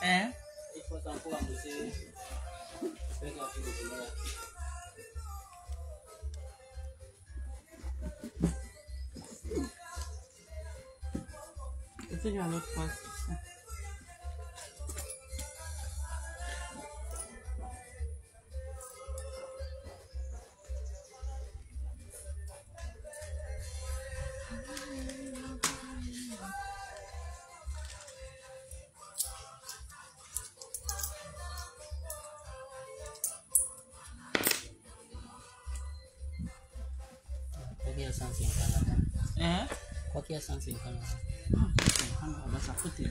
Hein? C'est à l'autre face. Hein? Quoi qu'il y a 150 là. Ça coûte là.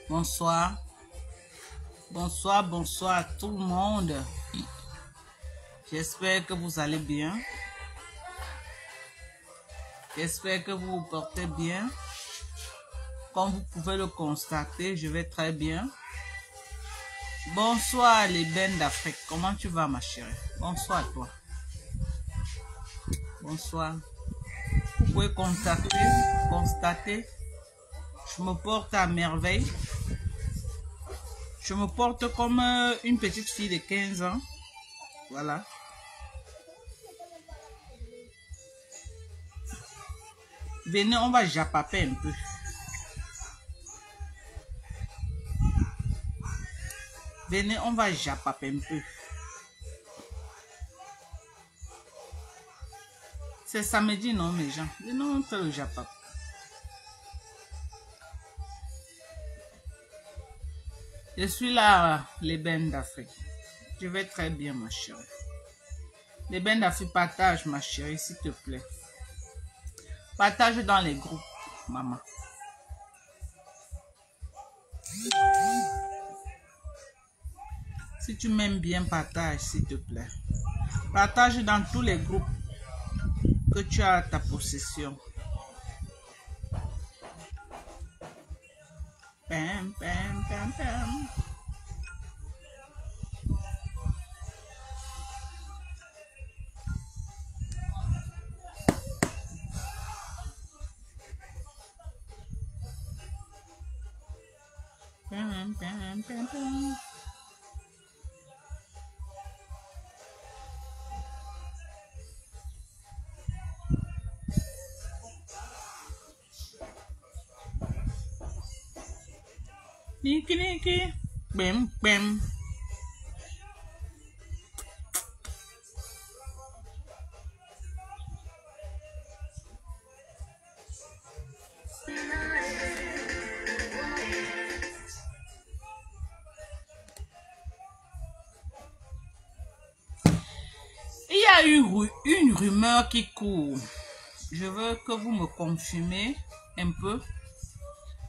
Bonsoir. Bonsoir, bonsoir à tout le monde. J'espère que vous allez bien. J'espère que vous vous portez bien. Comme vous pouvez le constater, je vais très bien. Bonsoir les bennes d'Afrique. Comment tu vas ma chérie? Bonsoir à toi. Bonsoir. Vous pouvez constater. Je me porte à merveille. Je me porte comme une petite fille de 15 ans. Voilà. Venez, on va japaper un peu. Venez, on va japaper un peu. C'est samedi, non, mes gens? Venez, on fait le japap. Je suis là, les bennes d'Afrique. Je vais très bien, ma chérie. Les bennes d'Afrique, partage, ma chérie, s'il te plaît. Partage dans les groupes, maman. Si tu m'aimes bien, partage, s'il te plaît. Partage dans tous les groupes que tu as à ta possession. Pam, pam, pam, pam. Pam, pam, pam, pam. Niki, niki. Bam, bam. Il y a une rumeur qui court. Je veux que vous me confirmez un peu.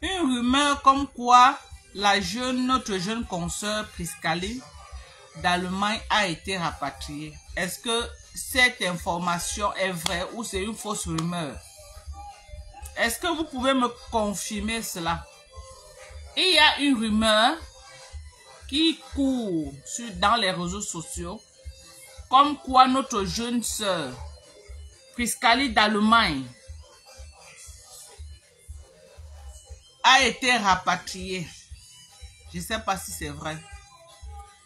Une rumeur comme quoi notre jeune consoeur Priscaline d'Allemagne a été rapatriée. Est-ce que cette information est vraie ou c'est une fausse rumeur. Est-ce que vous pouvez me confirmer cela? Il y a une rumeur qui court dans les réseaux sociaux comme quoi notre jeune sœur, Priscali d'Allemagne, a été rapatriée. Je ne sais pas si c'est vrai.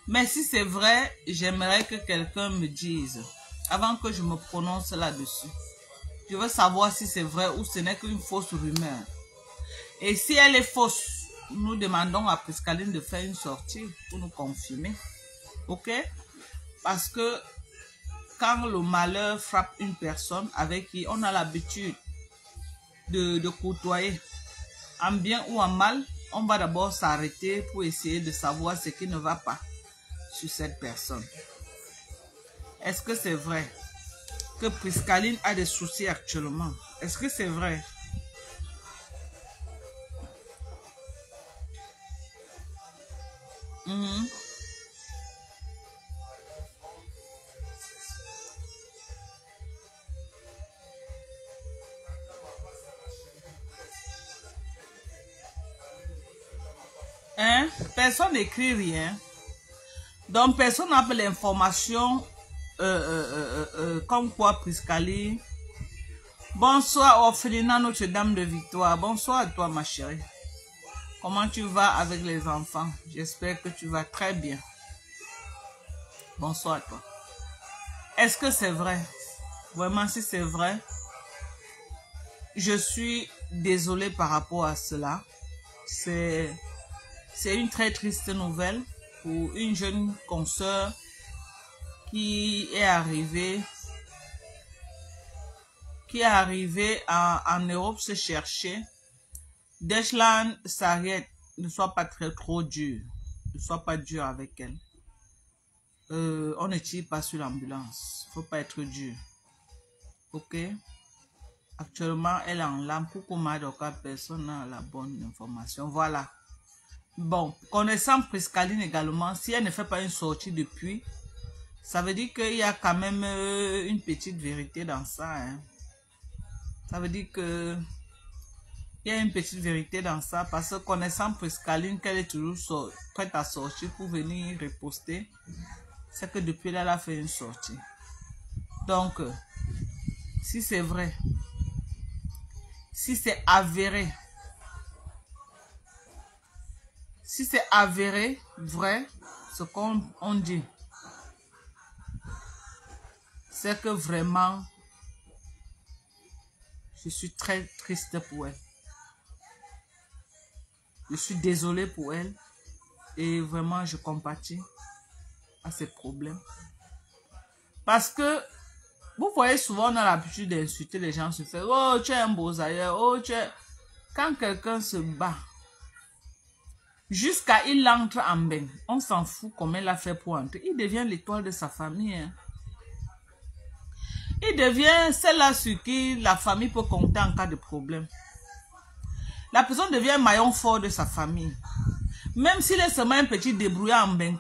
Mais si c'est vrai, j'aimerais que quelqu'un me dise avant que je me prononce là-dessus. Je veux savoir si c'est vrai ou ce n'est qu'une fausse rumeur. Et si elle est fausse, nous demandons à Priscaline de faire une sortie pour nous confirmer. Ok? Parce que quand le malheur frappe une personne avec qui on a l'habitude de côtoyer, en bien ou en mal, on va d'abord s'arrêter pour essayer de savoir ce qui ne va pas sur cette personne. Est-ce que c'est vrai que Priscaline a des soucis actuellement? Est-ce que c'est vrai? Hein? Personne n'écrit rien. Donc, personne n'a l'information comme quoi Priscaline. Bonsoir, Orphelinat Notre-Dame de Victoire. Bonsoir à toi, ma chérie. Comment tu vas avec les enfants? J'espère que tu vas très bien. Bonsoir à toi. Est-ce que c'est vrai? Vraiment, si c'est vrai, je suis désolée par rapport à cela. C'est une très triste nouvelle pour une jeune consoeur qui est arrivée en Europe se chercher. Deshlan s'arrête, ne sois pas trop dur, ne sois pas dur avec elle. On ne tire pas sur l'ambulance, faut pas être dur. Ok? Actuellement, elle est en larmes. Pour que personne n'a la bonne information. Voilà. Bon, connaissant Priscaline également, si elle ne fait pas une sortie depuis, ça veut dire qu'il y a quand même une petite vérité dans ça. Hein. Ça veut dire que il y a une petite vérité dans ça, parce que connaissant Priscaline, qu'elle est toujours prête à sortir pour venir reposter, c'est que depuis là, elle a fait une sortie. Donc, si c'est vrai, si c'est avéré, vrai, ce qu'on dit, c'est que vraiment, je suis très triste pour elle. Je suis désolée pour elle et vraiment je compatis à ses problèmes. Parce que vous voyez souvent on a l'habitude d'insulter les gens sur Facebook. Oh, tu es un beau ailleurs. Oh, tu es... Quand quelqu'un se bat, jusqu'à il entre en bain, on s'en fout comment il a fait pour entrer. Il devient l'étoile de sa famille. Hein. Il devient celle-là sur qui la famille peut compter en cas de problème. La personne devient maillon fort de sa famille. Même s'il est seulement un petit débrouillard en bain,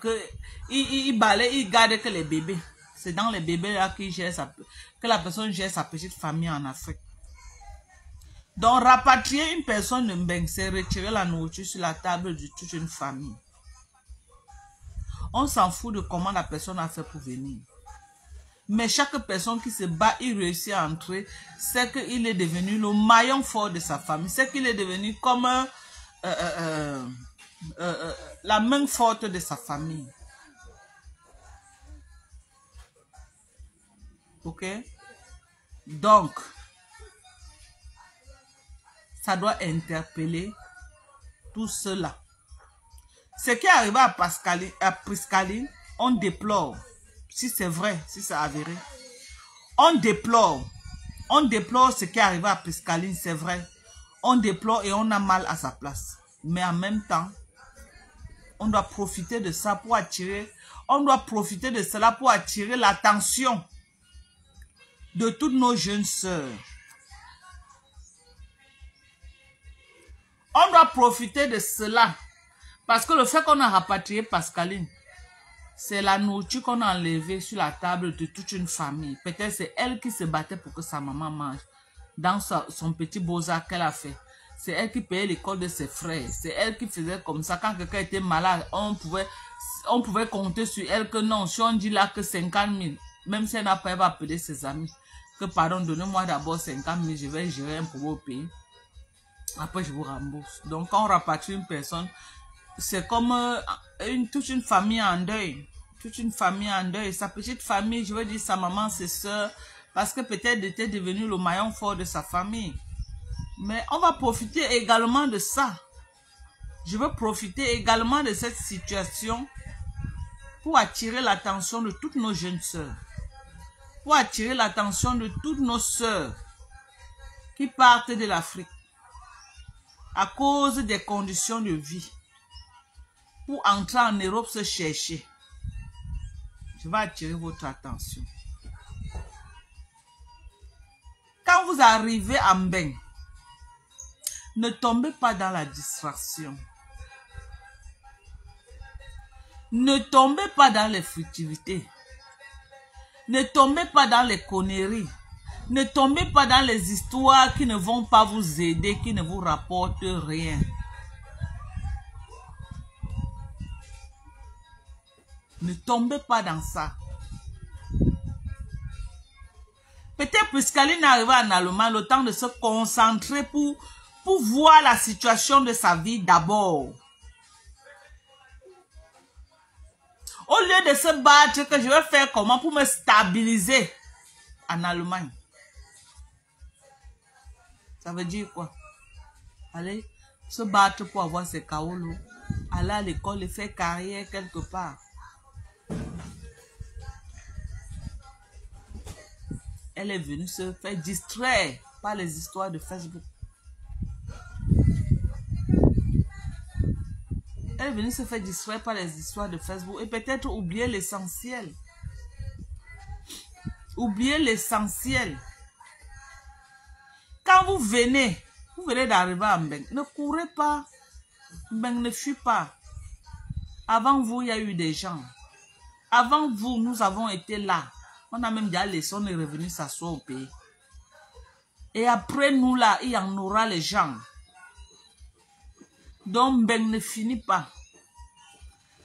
il balaye, il garde que les bébés. C'est dans les bébés là que la personne gère sa petite famille en Afrique. Donc, rapatrier une personne de bain, c'est retirer la nourriture sur la table de toute une famille. On s'en fout de comment la personne a fait pour venir. Mais chaque personne qui se bat, il réussit à entrer, c'est qu'il est devenu le maillon fort de sa famille. C'est qu'il est devenu comme la main forte de sa famille. Ok? Donc, ça doit interpeller tout cela. Ce qui est arrivé à Priscaline, on déplore. Si c'est vrai, si c'est avéré. On déplore ce qui est arrivé à Priscaline, c'est vrai. On déplore et on a mal à sa place. Mais en même temps, on doit profiter de ça pour attirer, l'attention de toutes nos jeunes sœurs. On doit profiter de cela. Parce que le fait qu'on a rapatrié Priscaline, C'est la nourriture qu'on a enlevée sur la table de toute une famille. Peut-être c'est elle qui se battait pour que sa maman mange. Dans son petit beaux-arts qu'elle a fait. C'est elle qui payait l'école de ses frères. C'est elle qui faisait comme ça. Quand quelqu'un était malade, on pouvait compter sur elle que non. Si on dit là que 50 000, même si elle n'a pas, elle va appeler ses amis. Que pardon, donnez-moi d'abord 50 000, je vais gérer un problème au pays. Après, je vous rembourse. Donc, quand on rapatrie une personne, c'est comme toute une famille en deuil. Toute une famille en deuil. Sa petite famille, je veux dire sa maman, ses soeurs, parce que peut-être était devenu le maillon fort de sa famille. Mais on va profiter également de ça. Je veux profiter également de cette situation pour attirer l'attention de toutes nos jeunes sœurs. Pour attirer l'attention de toutes nos sœurs qui partent de l'Afrique à cause des conditions de vie. Pour entrer en Europe se chercher. Je vais attirer votre attention. Quand vous arrivez à Mbeng, ne tombez pas dans la distraction. Ne tombez pas dans les futilités. Ne tombez pas dans les conneries. Ne tombez pas dans les histoires qui ne vont pas vous aider, qui ne vous rapportent rien. Ne tombez pas dans ça. Peut-être puisqu'Aline arrive en Allemagne, le temps de se concentrer pour voir la situation de sa vie d'abord. Au lieu de se battre, que je vais faire comment pour me stabiliser en Allemagne. Ça veut dire quoi? Allez, se battre pour avoir ses kaolos. Aller à l'école et faire carrière quelque part. Elle est venue se faire distraire par les histoires de Facebook. Elle est venue se faire distraire par les histoires de Facebook et peut-être oublier l'essentiel. Oublier l'essentiel. Quand vous venez d'arriver à Mbeng, ne courez pas. Mbeng ne fuit pas. Avant vous, il y a eu des gens. Avant vous, nous avons été là. On a même déjà laissé, on est revenu s'asseoir au pays. Et après nous là, il y en aura les gens. Donc Mbeng ne finit pas.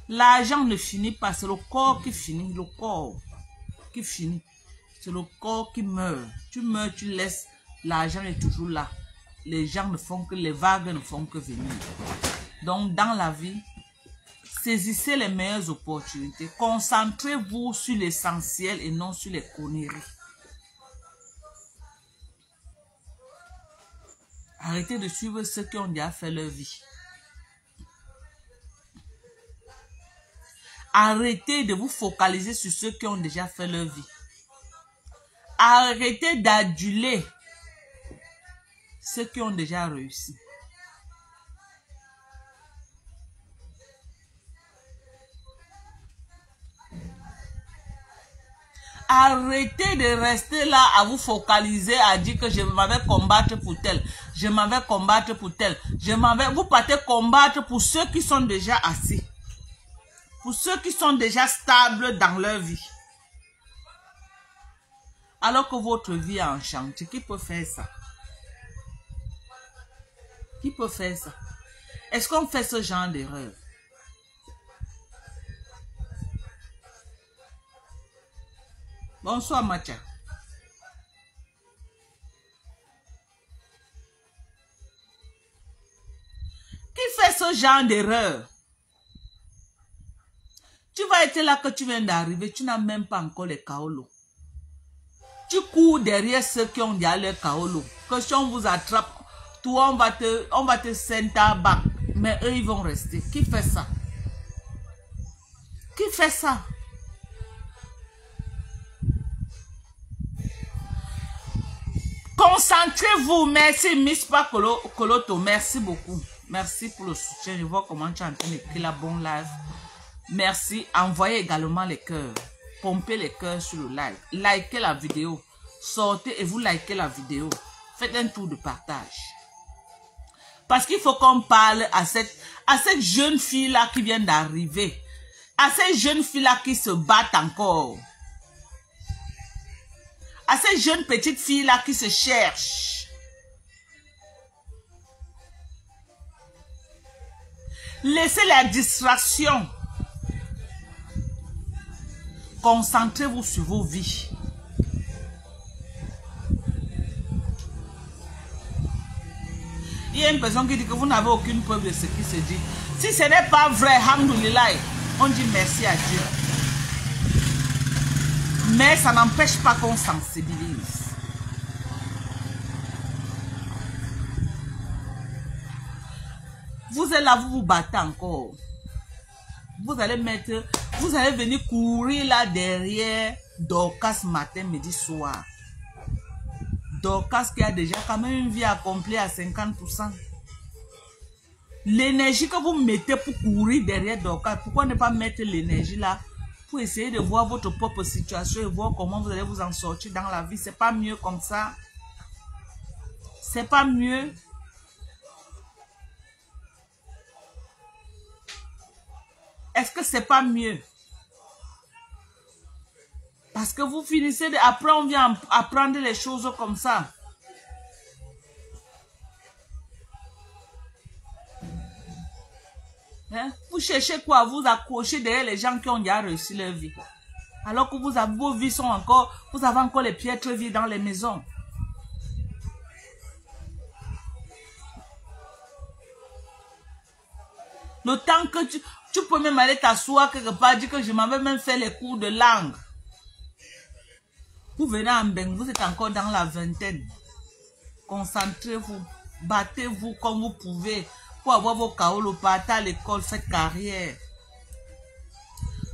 L'argent ne finit pas. C'est le corps qui finit. Le corps qui finit. C'est le corps qui meurt. Tu meurs, tu laisses. L'argent est toujours là. Les gens ne font que, les vagues ne font que venir. Donc dans la vie, saisissez les meilleures opportunités. Concentrez-vous sur l'essentiel et non sur les conneries. Arrêtez de suivre ceux qui ont déjà fait leur vie. Arrêtez de vous focaliser sur ceux qui ont déjà fait leur vie. Arrêtez d'aduler ceux qui ont déjà réussi. Arrêtez de rester là à vous focaliser, à dire que je m'avais combattre pour tel, je m'avais combattre pour tel, vous partez combattre pour ceux qui sont déjà assis, pour ceux qui sont déjà stables dans leur vie. Alors que votre vie est en chantier, qui peut faire ça? Qui peut faire ça? Est-ce qu'on fait ce genre d'erreur? Bonsoir Macha. Qui fait ce genre d'erreur? Tu vas être là que tu viens d'arriver, tu n'as même pas encore les kaolos. Tu cours derrière ceux qui ont déjà les kaolos. Que si on vous attrape, toi on va te center back. Mais eux ils vont rester. Qui fait ça? Qui fait ça? Concentrez-vous. Merci Miss Pakoloto. Merci beaucoup. Merci pour le soutien. Je vois comment tu es en train d'écrire la bonne live. Merci. Envoyez également les cœurs. Pompez les cœurs sur le live. Likez la vidéo. Sortez et vous likez la vidéo. Faites un tour de partage. Parce qu'il faut qu'on parle à cette jeune fille-là qui vient d'arriver. À ces jeunes filles-là qui se battent encore. À ces jeunes petites filles-là qui se cherchent. Laissez la distraction. Concentrez-vous sur vos vies. Il y a une personne qui dit que vous n'avez aucune preuve de ce qui se dit. Si ce n'est pas vrai, alhamdoulilah, on dit merci à Dieu. Mais ça n'empêche pas qu'on sensibilise. Vous êtes là, vous vous battez encore. Vous allez venir courir là derrière Dorcas matin, midi, soir. Dorcas qui a déjà quand même une vie accomplie à 50%. L'énergie que vous mettez pour courir derrière Dorcas, pourquoi ne pas mettre l'énergie là pour essayer de voir votre propre situation et voir comment vous allez vous en sortir dans la vie? C'est pas mieux comme ça? C'est pas mieux? Est-ce que c'est pas mieux? Parce que vous finissez de... Après, on vient apprendre les choses comme ça. Hein? Vous cherchez quoi? Vous accrocher derrière les gens qui ont déjà réussi leur vie. Alors que vos vies sont encore... Vous avez encore les piètres vies dans les maisons. Le temps que tu peux même aller t'asseoir quelque part, dire que je m'avais même fait les cours de langue. Vous venez en Beng, vous êtes encore dans la vingtaine. Concentrez-vous, battez-vous comme vous pouvez pour avoir vos KO, partez à l'école, faites carrière.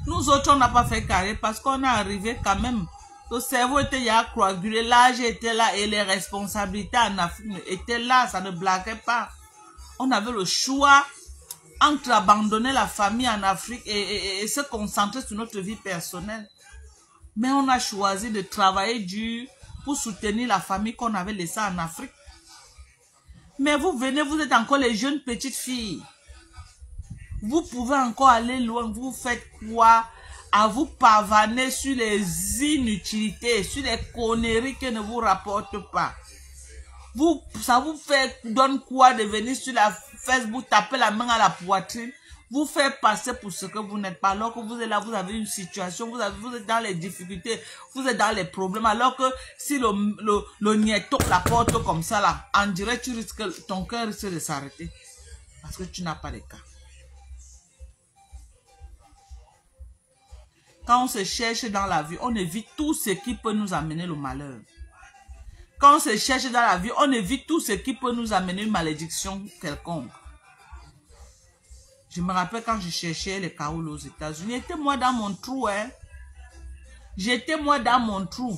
Nous autres, on n'a pas fait carrière parce qu'on est arrivé quand même. Le cerveau était déjà coagulé, l'âge était là et les responsabilités en Afrique étaient là, ça ne blaguait pas. On avait le choix entre abandonner la famille en Afrique et se concentrer sur notre vie personnelle. Mais on a choisi de travailler dur pour soutenir la famille qu'on avait laissée en Afrique. Mais vous venez, vous êtes encore les jeunes petites filles. Vous pouvez encore aller loin. Vous faites quoi? À vous pavaner sur les inutilités, sur les conneries qui ne vous rapportent pas. Ça vous donne quoi de venir sur la Facebook, taper la main à la poitrine, vous faire passer pour ce que vous n'êtes pas, alors que vous êtes là, vous avez une situation, vous êtes dans les difficultés, vous êtes dans les problèmes, alors que si le nietto la porte comme ça, là, en direct, ton cœur risque de s'arrêter. Parce que tu n'as pas de cas. Quand on se cherche dans la vie, on évite tout ce qui peut nous amener le malheur. Quand on se cherche dans la vie, on évite tout ce qui peut nous amener une malédiction quelconque. Je me rappelle quand je cherchais les Kaoul aux États-Unis, j'étais moi dans mon trou, hein. J'étais moi dans mon trou.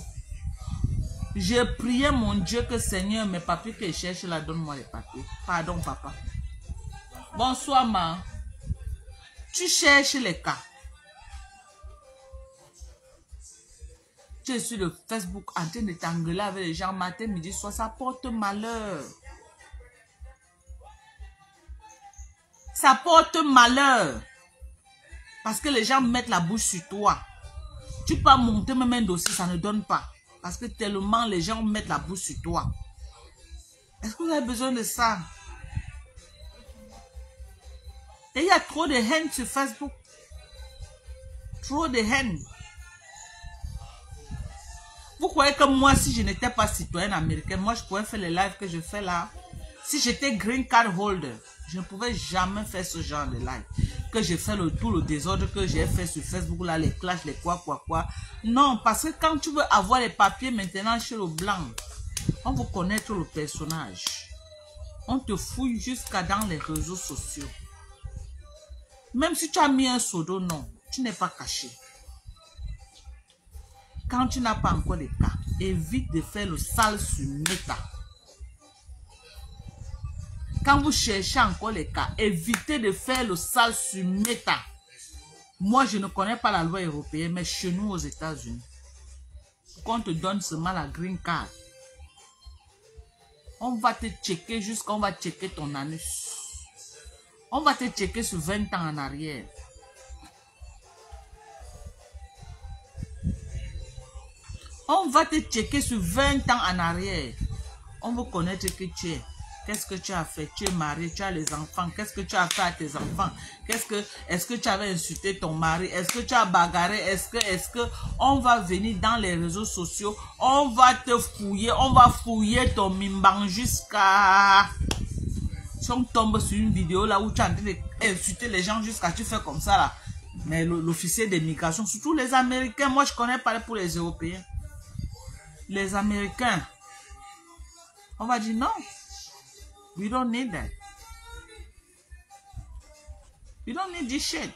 Je priais mon Dieu que Seigneur, mes papiers que je cherche là, donne-moi les papiers. Pardon, papa. Bonsoir, ma. Tu cherches les cas. Tu es sur le Facebook en train de t'engueuler avec les gens matin, midi, soir, ça porte malheur. Ça porte malheur. Parce que les gens mettent la bouche sur toi. Tu peux monter même un dossier, ça ne donne pas. Parce que tellement les gens mettent la bouche sur toi. Est-ce que vous avez besoin de ça? Et il y a trop de haine sur Facebook. Trop de haine. Vous croyez que moi, si je n'étais pas citoyenne américaine, moi, je pourrais faire les lives que je fais là? Si j'étais green card holder, je ne pouvais jamais faire ce genre de live. Que j'ai fait tout le désordre que j'ai fait sur Facebook, là, les clashs, les quoi. Non, parce que quand tu veux avoir les papiers maintenant chez le blanc, on veut connaître le personnage. On te fouille jusqu'à dans les réseaux sociaux. Même si tu as mis un pseudo, non, tu n'es pas caché. Quand tu n'as pas encore les cas, évite de faire le sale sur Meta. Quand vous cherchez encore les cas, évitez de faire le sale sur Meta. Moi, je ne connais pas la loi européenne, mais chez nous aux États-Unis, qu'on te donne seulement la green card, on va te checker jusqu'à on va checker ton anus. On va te checker sur 20 ans en arrière. On va te checker sur 20 ans en arrière. On veut connaître que tu es. Qu'est-ce que tu as fait? Tu es marié, tu as les enfants. Qu'est-ce que tu as fait à tes enfants? Est-ce que tu avais insulté ton mari? Est-ce que tu as bagarré? Est-ce que on va venir dans les réseaux sociaux? On va te fouiller. On va fouiller ton mimban jusqu'à... Si on tombe sur une vidéo là où tu es en train d'insulter les gens jusqu'à tu fais comme ça là. Mais l'officier de migration, surtout les Américains, moi je connais pas pour les Européens. Les Américains, on va dire non. We don't need that. We don't need this shit.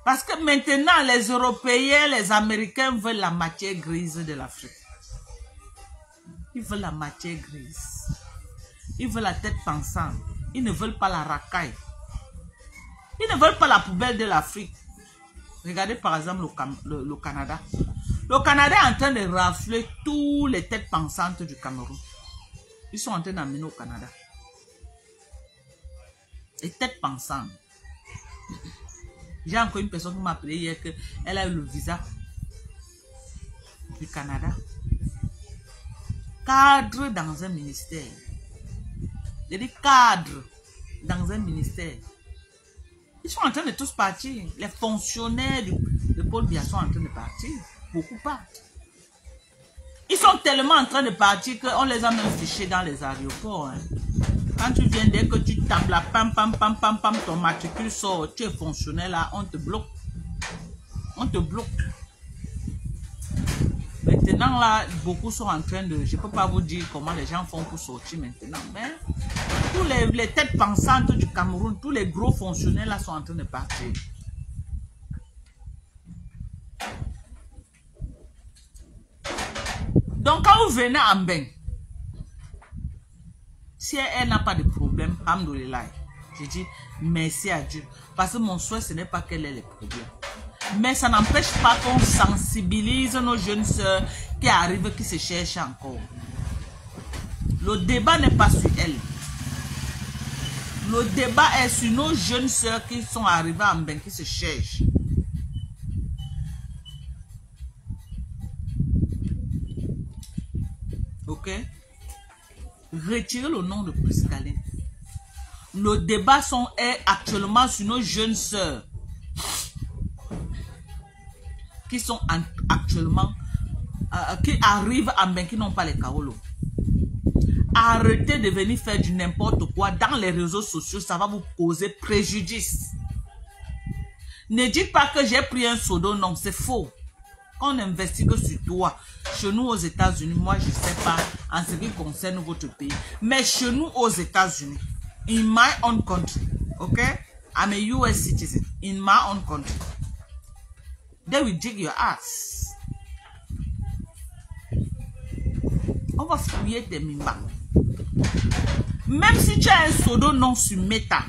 Parce que maintenant, les Européens, les Américains veulent la matière grise de l'Afrique. Ils veulent la matière grise. Ils veulent la tête pensante. Ils ne veulent pas la racaille. Ils ne veulent pas la poubelle de l'Afrique. Regardez par exemple le Canada. Le Canada est en train de rafler toutes les têtes pensantes du Cameroun. Ils sont en train d'amener au Canada. Les têtes pensantes. J'ai encore une personne qui m'a appelé hier qu'elle a eu le visa du Canada. Cadre dans un ministère. J'ai dit cadre dans un ministère. Ils sont en train de tous partir. Les fonctionnaires de Paul Biya sont en train de partir. Beaucoup partent. Ils sont tellement en train de partir qu'on les a même fichés dans les aéroports. Hein. Quand tu viens, dès que tu tapes la pam, ton matricule sort, tu es fonctionnaire là, on te bloque. On te bloque. Maintenant là, beaucoup sont en train de... Je ne peux pas vous dire comment les gens font pour sortir maintenant, mais tous les têtes pensantes du Cameroun, tous les gros fonctionnaires là sont en train de partir. Donc quand vous venez à Mbeng, si elle n'a pas de problème, alhamdoulilah, je dis merci à Dieu. Parce que mon souhait, ce n'est pas qu'elle ait les problèmes. Mais ça n'empêche pas qu'on sensibilise nos jeunes sœurs qui arrivent, qui se cherchent encore. Le débat n'est pas sur elles. Le débat est sur nos jeunes sœurs qui sont arrivées à Mbeng, qui se cherchent. Ok? Retirez le nom de Priscaline. Le débat est actuellement sur nos jeunes sœurs qui sont actuellement, qui arrivent à Mbeng, qui n'ont pas les kaolos. Arrêtez de venir faire du n'importe quoi dans les réseaux sociaux, ça va vous causer préjudice. Ne dites pas que j'ai pris un sodo, non, c'est faux. On investigue sur toi. Chez nous aux États-Unis, moi je ne sais pas en ce qui concerne votre pays, mais chez nous aux États-Unis, in my own country, okay, I'm a US citizen, in my own country, they will dig your ass. On va fouiller tes mimbas. Même si tu as un pseudo nom sur Meta,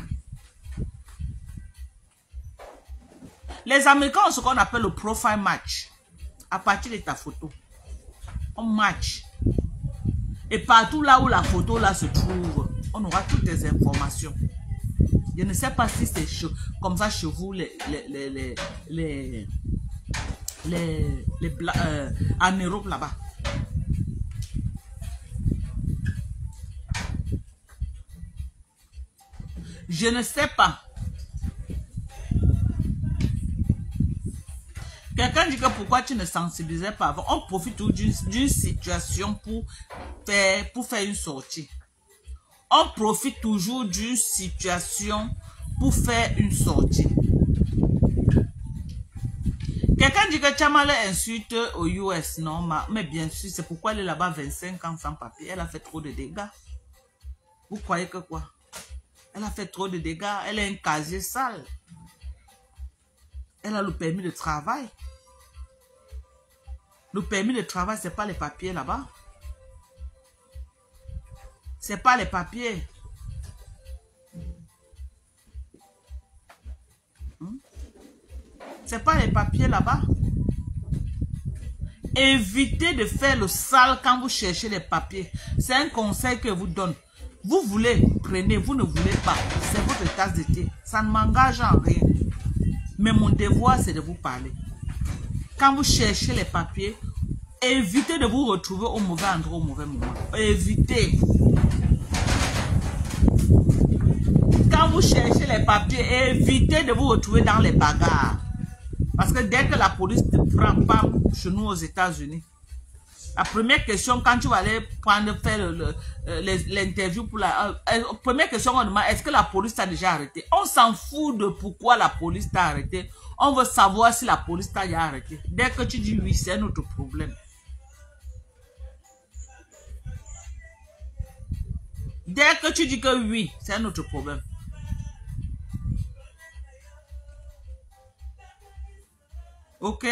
les Américains ont ce qu'on appelle le profile match. À partir de ta photo, on match. Et partout là où la photo là se trouve, on aura toutes les informations. Je ne sais pas si c'est comme ça chez vous, en Europe là-bas. Je ne sais pas. Quelqu'un dit que pourquoi tu ne sensibilisais pas avant. On profite d'une situation pour faire une sortie. On profite toujours d'une situation pour faire une sortie. Quelqu'un dit que Chamala insulte aux US. Non, mais bien sûr, c'est pourquoi elle est là-bas 25 ans sans papier. Elle a fait trop de dégâts. Vous croyez que quoi? Elle a fait trop de dégâts. Elle a un casier sale. Elle a le permis de travail. Le permis de travail, ce n'est pas les papiers là-bas. Ce n'est pas les papiers. Ce n'est pas les papiers là-bas. Évitez de faire le sale quand vous cherchez les papiers. C'est un conseil que je vous donne. Vous voulez, prenez. Vous ne voulez pas. C'est votre tasse de thé. Ça ne m'engage en rien. Mais mon devoir, c'est de vous parler. Quand vous cherchez les papiers, évitez de vous retrouver au mauvais endroit, au mauvais moment. Évitez. Quand vous cherchez les papiers, évitez de vous retrouver dans les bagarres. Parce que dès que la police ne te prend pas chez nous aux États-Unis, la première question, quand tu vas aller faire l'interview pour la... première question, on demande, est-ce que la police t'a déjà arrêté? On s'en fout de pourquoi la police t'a arrêté. On veut savoir si la police t'a déjà arrêté. Dès que tu dis oui, c'est notre problème. Dès que tu dis que oui, c'est notre problème. Ok?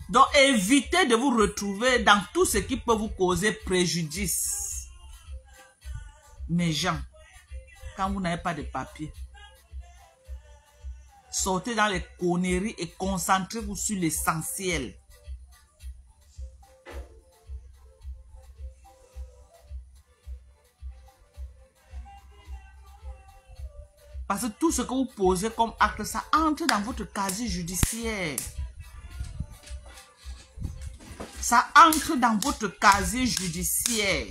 Donc, évitez de vous retrouver dans tout ce qui peut vous causer préjudice. Mes gens, quand vous n'avez pas de papier, sortez dans les conneries et concentrez-vous sur l'essentiel. Parce que tout ce que vous posez comme acte, ça entre dans votre casier judiciaire. Ça entre dans votre casier judiciaire.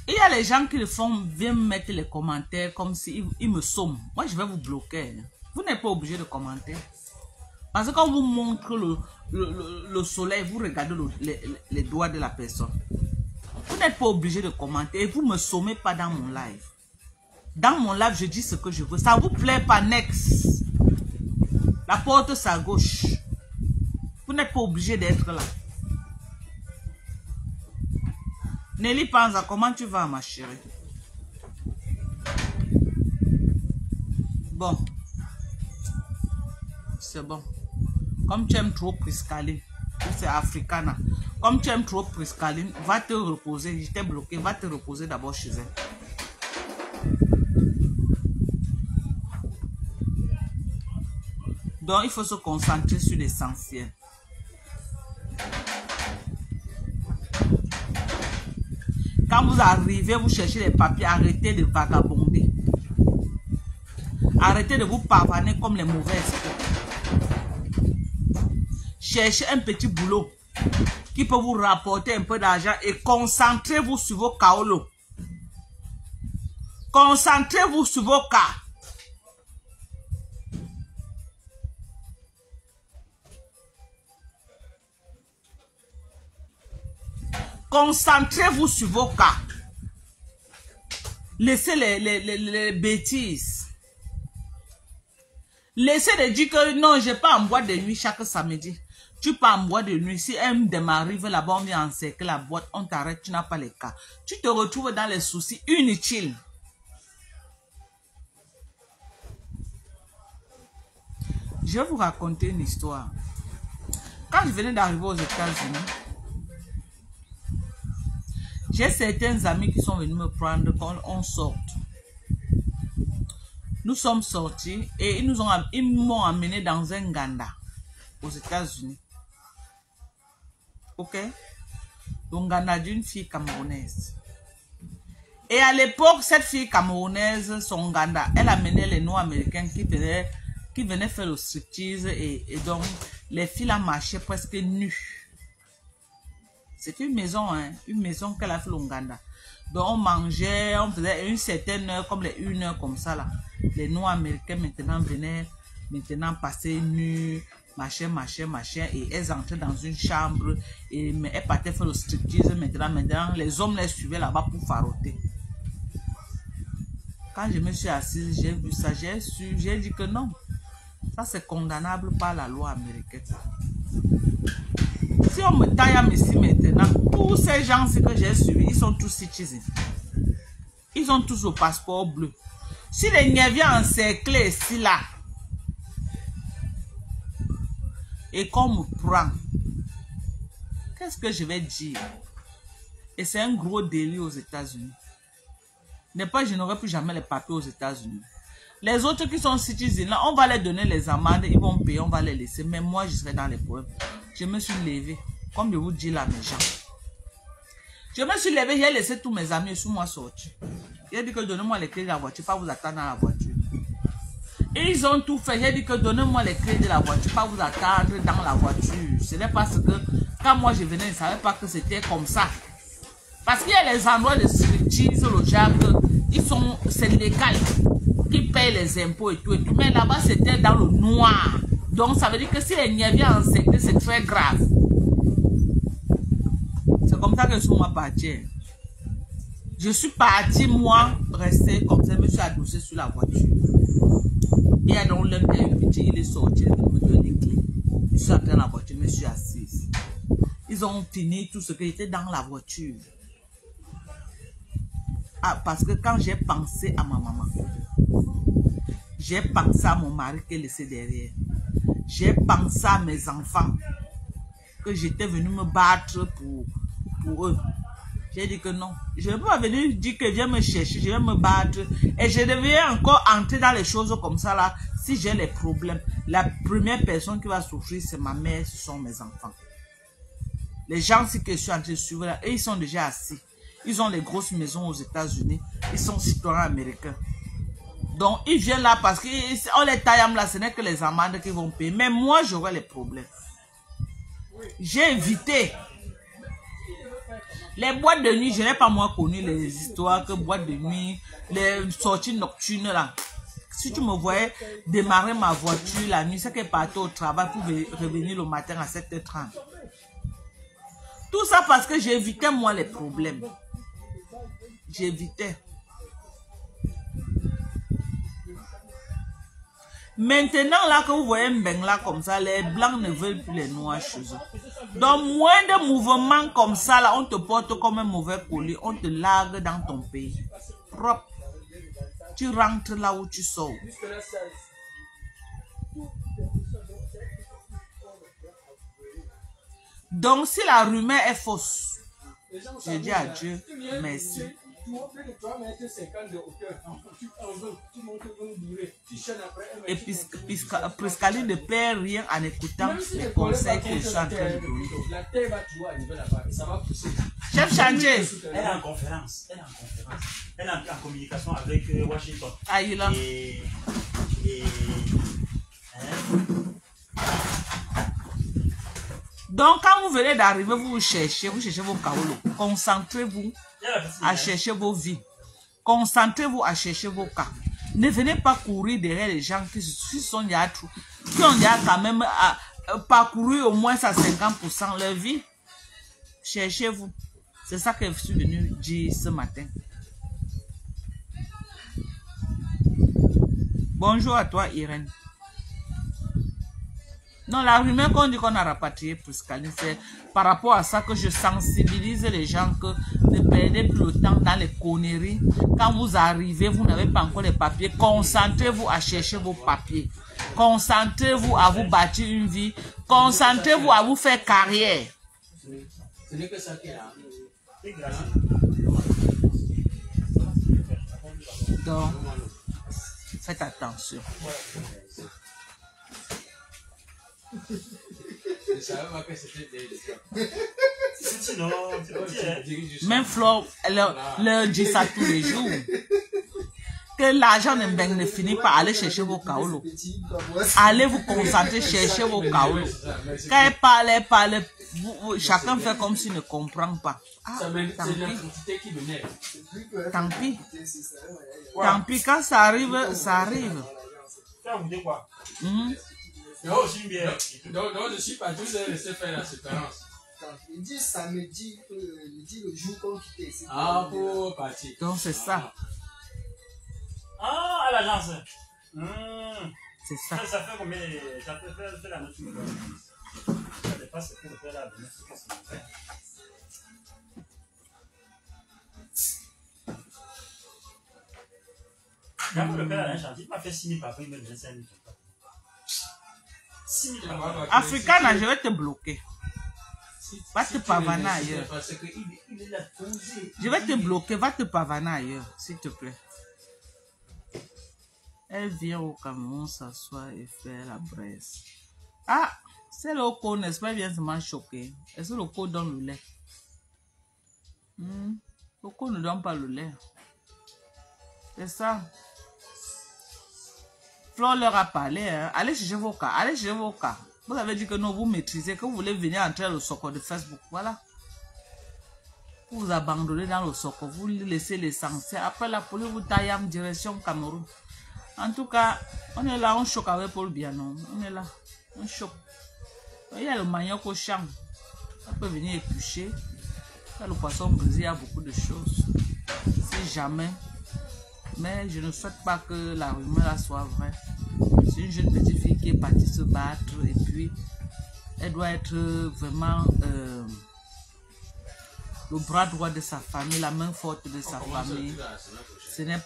Il y a les gens qui le font, viennent mettre les commentaires comme s'ils me somment. Moi, je vais vous bloquer. Vous n'êtes pas obligé de commenter. Parce que quand on vous montre le soleil, vous regardez les doigts de la personne. Vous n'êtes pas obligé de commenter et vous ne me sommez pas dans mon live. Dans mon live, je dis ce que je veux. Ça vous plaît pas, next. La porte, c'est à gauche. Vous n'êtes pas obligé d'être là. Nelly Panza, comment tu vas, ma chérie? Bon. C'est bon. Comme tu aimes trop Priscaline, c'est Africana. Comme tu aimes trop Priscaline, va te reposer. Je t'ai bloqué, va te reposer d'abord chez elle. Donc, il faut se concentrer sur l'essentiel. Quand vous arrivez, vous cherchez les papiers, arrêtez de vagabonder. Arrêtez de vous pavaner comme les mauvais esprits. Cherchez un petit boulot qui peut vous rapporter un peu d'argent et concentrez-vous sur vos kaolos. Concentrez-vous sur vos cas. Concentrez-vous sur vos cas. Laissez les bêtises. Laissez de dire que non, je n'ai pas en boîte de nuit chaque samedi. Tu pars en boîte de nuit. Si un de m'arrive là-bas, on vient encercler la boîte, on t'arrête, tu n'as pas les cas. Tu te retrouves dans les soucis inutiles. Je vais vous raconter une histoire. Quand je venais d'arriver aux États-Unis, j'ai certains amis qui sont venus me prendre quand on sort. Nous sommes sortis et ils m'ont amené dans un Ganda aux États-Unis. Ok? Donc, Ganda d'une fille camerounaise. Et à l'époque, cette fille camerounaise, son Ganda, elle amenait les Noirs américains qui venaient faire le striptease et donc les filles là marchaient presque nues. C'est une maison, hein, une maison qu'elle a fait au Ganda. Donc on mangeait, on faisait une certaine heure, comme les 1 heure comme ça là. Les Noirs américains maintenant venaient passer nus, machin, et elles entraient dans une chambre et elles partaient faire le striptease. Maintenant, les hommes les suivaient là-bas pour faroter. Quand je me suis assise, j'ai vu ça, j'ai dit que non, ça c'est condamnable par la loi américaine. Si on me taille ici maintenant, tous ces gens que j'ai suivis, ils sont tous citizens. Ils ont tous le passeport bleu. Si les viennent encercler ici là, et qu'on me prend, qu'est-ce que je vais dire? Et c'est un gros délit aux États-Unis. N'est pas, je n'aurai plus jamais les papiers aux États-Unis. Les autres qui sont citizens, là, on va les donner les amendes, ils vont payer, on va les laisser. Mais moi, je serai dans les problèmes. Je me suis levé, comme je vous dis là, mes gens. Je me suis levé, j'ai laissé tous mes amis sous moi sortir. J'ai dit que donnez-moi les clés de la voiture, pas vous attendre dans la voiture. Et ils ont tout fait. J'ai dit que donnez-moi les clés de la voiture, pas vous attendre dans la voiture. Ce n'est pas ce que, quand moi je venais, je ne savais pas que c'était comme ça. Parce qu'il y a les endroits de striptease, le genre, c'est légal. Ils payent les impôts et tout. Mais là-bas, c'était dans le noir. Donc, ça veut dire que si les niais en secret, c'est très grave. C'est comme ça que je suis parti. Je suis parti, moi, rester comme ça, je me suis adossé sur la voiture. Il y a donc l'un qui a eu petit, il est sorti, il me donne les clés. Je suis entré dans la voiture, je me suis assise. Ils ont fini tout ce qui était dans la voiture. Ah, parce que quand j'ai pensé à ma maman, j'ai pensé à mon mari qui est laissé derrière. J'ai pensé à mes enfants, que j'étais venu me battre pour eux. J'ai dit que non. Je ne peux pas venir dire que viens me chercher, je vais me battre. Et je devais encore entrer dans les choses comme ça là, si j'ai les problèmes. La première personne qui va souffrir, c'est ma mère, ce sont mes enfants. Les gens que je suis en train de suivre là, et ils sont déjà assis. Ils ont les grosses maisons aux États-Unis. Ils sont citoyens américains. Donc, ils viennent là parce qu'on les taille là, ce n'est que les amendes qui vont payer. Mais moi, j'aurai les problèmes. J'ai évité. Les boîtes de nuit, je n'ai pas moi connu les histoires que boîtes de nuit, les sorties nocturnes là. Si tu me voyais démarrer ma voiture la nuit, c'est qu'elle partait au travail pour revenir le matin à 7h30. Tout ça parce que j'évitais moi les problèmes. J'évitais. Maintenant, là, que vous voyez Mbeng là comme ça, les blancs ne veulent plus les noirs chez eux. Donc, moins de mouvements comme ça, là, on te porte comme un mauvais colis, on te largue dans ton pays. Propre. Tu rentres là où tu sors. Donc, si la rumeur est fausse, je dis à Dieu, merci. Et Priscaline ne perd rien en écoutant les conseils que je suis en train de donner. Chef chantier. Elle est en conférence. Elle est en communication avec Washington. Ah, il a. Donc, quand vous venez d'arriver, vous cherchez vos kaolos. Concentrez-vous à chercher vos vies. Concentrez-vous à chercher vos cas. Ne venez pas courir derrière les gens qui ont déjà quand même parcouru au moins à 50% leur vie. Cherchez-vous. C'est ça que je suis venu dire ce matin. Bonjour à toi, Irène. Non, la rumeur qu'on dit qu'on a rapatrié Priscaline, c'est par rapport à ça que je sensibilise les gens que ne perdez plus le temps dans les conneries. Quand vous arrivez, vous n'avez pas encore les papiers. Concentrez-vous à chercher vos papiers. Concentrez-vous à vous bâtir une vie. Concentrez-vous à vous faire carrière. Ce n'est que ça qui est là. Donc, faites attention. Je savais pas que c'était des... Même Flore, leur dit ça tous les jours. Que l'argent ne finit pas. Allez chercher vos kaolos. Allez vous concentrer, chercher vos kaolos. Quand elle parle, chacun fait comme s'il ne comprend pas. Ah, tant pis. Tant pis, quand ça arrive, ça arrive. Donc, je suis pas tous laissé faire la séquence. Il dit samedi, il dit le jour qu'on quitte ici. Ah, pour partir. Donc, c'est ça. ah, à l'agence. C'est ça. Ça fait combien? Ça peut faire la note. Ça dépasse ce que je fais là. Quand vous le faites à l'inchantier, il m'a fait 6 000 par il me donne 5 000. Africana, je vais te bloquer. Va te pavaner ailleurs. Je vais te bloquer, va te pavaner ailleurs, s'il te plaît. Elle vient au Cameroun s'asseoir et faire la braise. Ah, c'est le co, n'est-ce pas? Elle vient seulement choquer. Est-ce que le co donne le lait? Le co ne donne pas le lait. C'est ça. Flore leur a parlé. Hein. Allez chercher vos cas. Allez chercher vos cas. Vous avez dit que non, vous maîtrisez, que vous voulez venir entrer le socle de Facebook. Voilà. Vous vous abandonnez dans le socle. Vous laissez l'essentiel. Après, la police vous taille en direction Cameroun. En tout cas, on est là, on choque avec Paul Bianon. On est là, on choque. Il y a le manioc au champ. On peut venir éplucher. Il y a le poisson brisé, il y a beaucoup de choses. Si jamais. Mais je ne souhaite pas que la rumeur là soit vraie. C'est une jeune petite fille qui est partie se battre et puis elle doit être vraiment le bras droit de sa famille, la main forte de sa famille. Ce n'est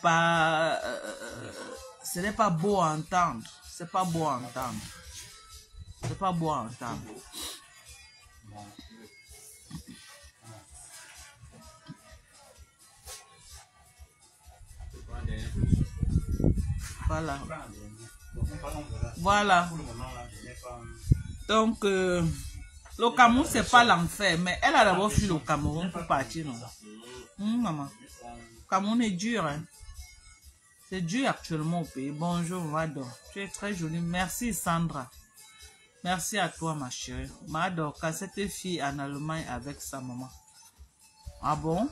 pas beau à entendre. C'est pas beau à entendre. C'est pas beau à entendre. Voilà. Voilà. Donc, le Cameroun, c'est pas l'enfer, mais elle a d'abord fui le Cameroun pour partir, non? Maman. Le Cameroun est dur, hein. C'est dur actuellement au pays. Bonjour, Mado. Tu es très jolie. Merci, Sandra. Merci à toi, ma chérie. Mado, quand cette fille en Allemagne avec sa maman. Ah bon?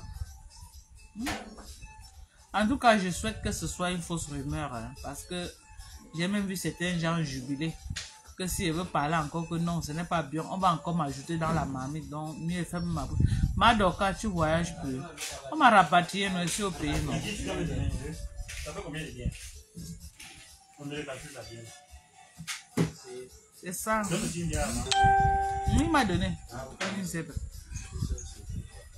En tout cas, je souhaite que ce soit une fausse rumeur, hein, parce que j'ai même vu certains gens jubiler que si elle veut parler encore que non, ce n'est pas bien, on va encore m'ajouter dans la marmite, donc mieux faire ma bouche. Madoka, tu voyages plus. On m'a rapatrié, nous, ici au pays, non? Ça fait combien de biens? On devait calculer la bienne. C'est ça. Il m'a donné.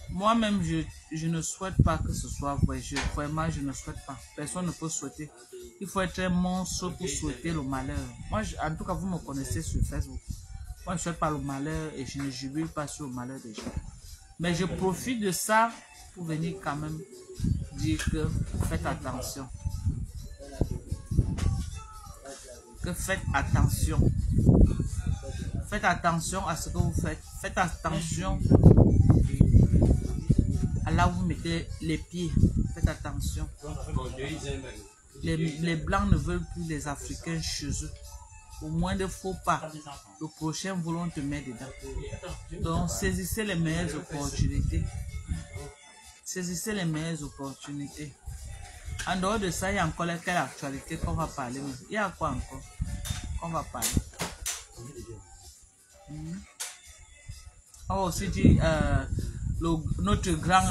Moi-même, je ne souhaite pas que ce soit vrai. Vraiment, je ne souhaite pas. Personne ne peut souhaiter. Il faut être un monstre pour souhaiter le malheur. Moi, en tout cas, vous me connaissez sur Facebook. Moi, je ne souhaite pas le malheur et je ne jubile pas sur le malheur des gens. Mais je profite de ça pour venir quand même dire que faites attention. Que faites attention. Faites attention à ce que vous faites. Faites attention à là où vous mettez les pieds. Faites attention. Les Blancs ne veulent plus les Africains chez eux. Au moins de faux pas. Le prochain voulons te mettre dedans. Donc saisissez les meilleures opportunités. Saisissez les meilleures opportunités. En dehors de ça, il y a encore quelle actualité qu'on va parler. Il y a quoi encore qu'on va parler? On va aussi dire notre grand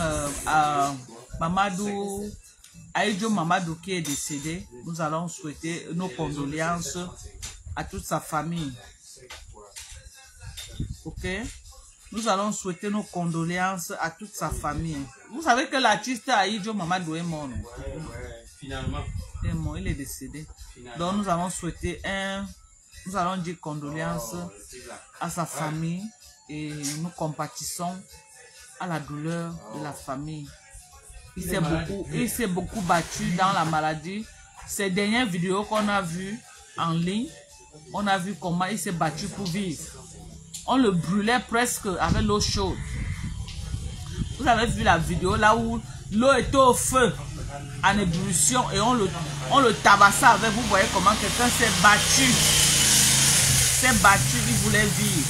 Mamadou, Aïdjo Mamadou qui est décédé. Nous allons souhaiter nos condoléances à toute sa famille. Ok? Nous allons souhaiter nos condoléances à toute sa famille. Vous savez que l'artiste Aïdjo Mamadou est mort, non? Finalement. Il est mort, il est décédé. Donc nous allons souhaiter nous allons dire condoléances à sa famille et nous compatissons à la douleur de la famille. Il s'est beaucoup battu dans la maladie. Ces dernières vidéos qu'on a vues en ligne, on a vu comment il s'est battu pour vivre. On le brûlait presque avec l'eau chaude. Vous avez vu la vidéo là où l'eau était au feu, en ébullition, et on le tabassait avec. Vous voyez comment quelqu'un s'est battu. S'est battu, il voulait vivre.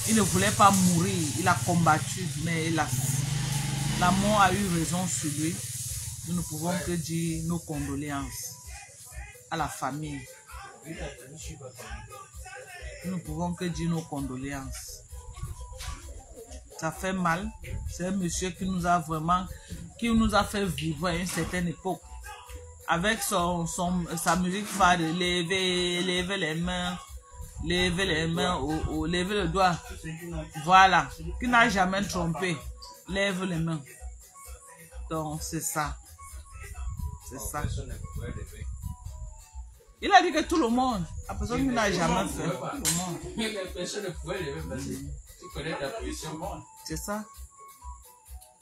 Il ne voulait pas mourir. Il a combattu, mais la mort a eu raison sur lui. Nous ne pouvons que dire nos condoléances à la famille. Nous ne pouvons que dire nos condoléances. Ça fait mal. C'est un monsieur qui nous a fait vivre à une certaine époque. Avec sa musique phare, lever les mains, lever le doigt. Voilà. Qui n'a jamais trompé. Lève les mains. Donc, c'est ça. C'est ça. Il a dit que tout le monde, la personne qui n'a jamais fait, tout le monde. C'est ça.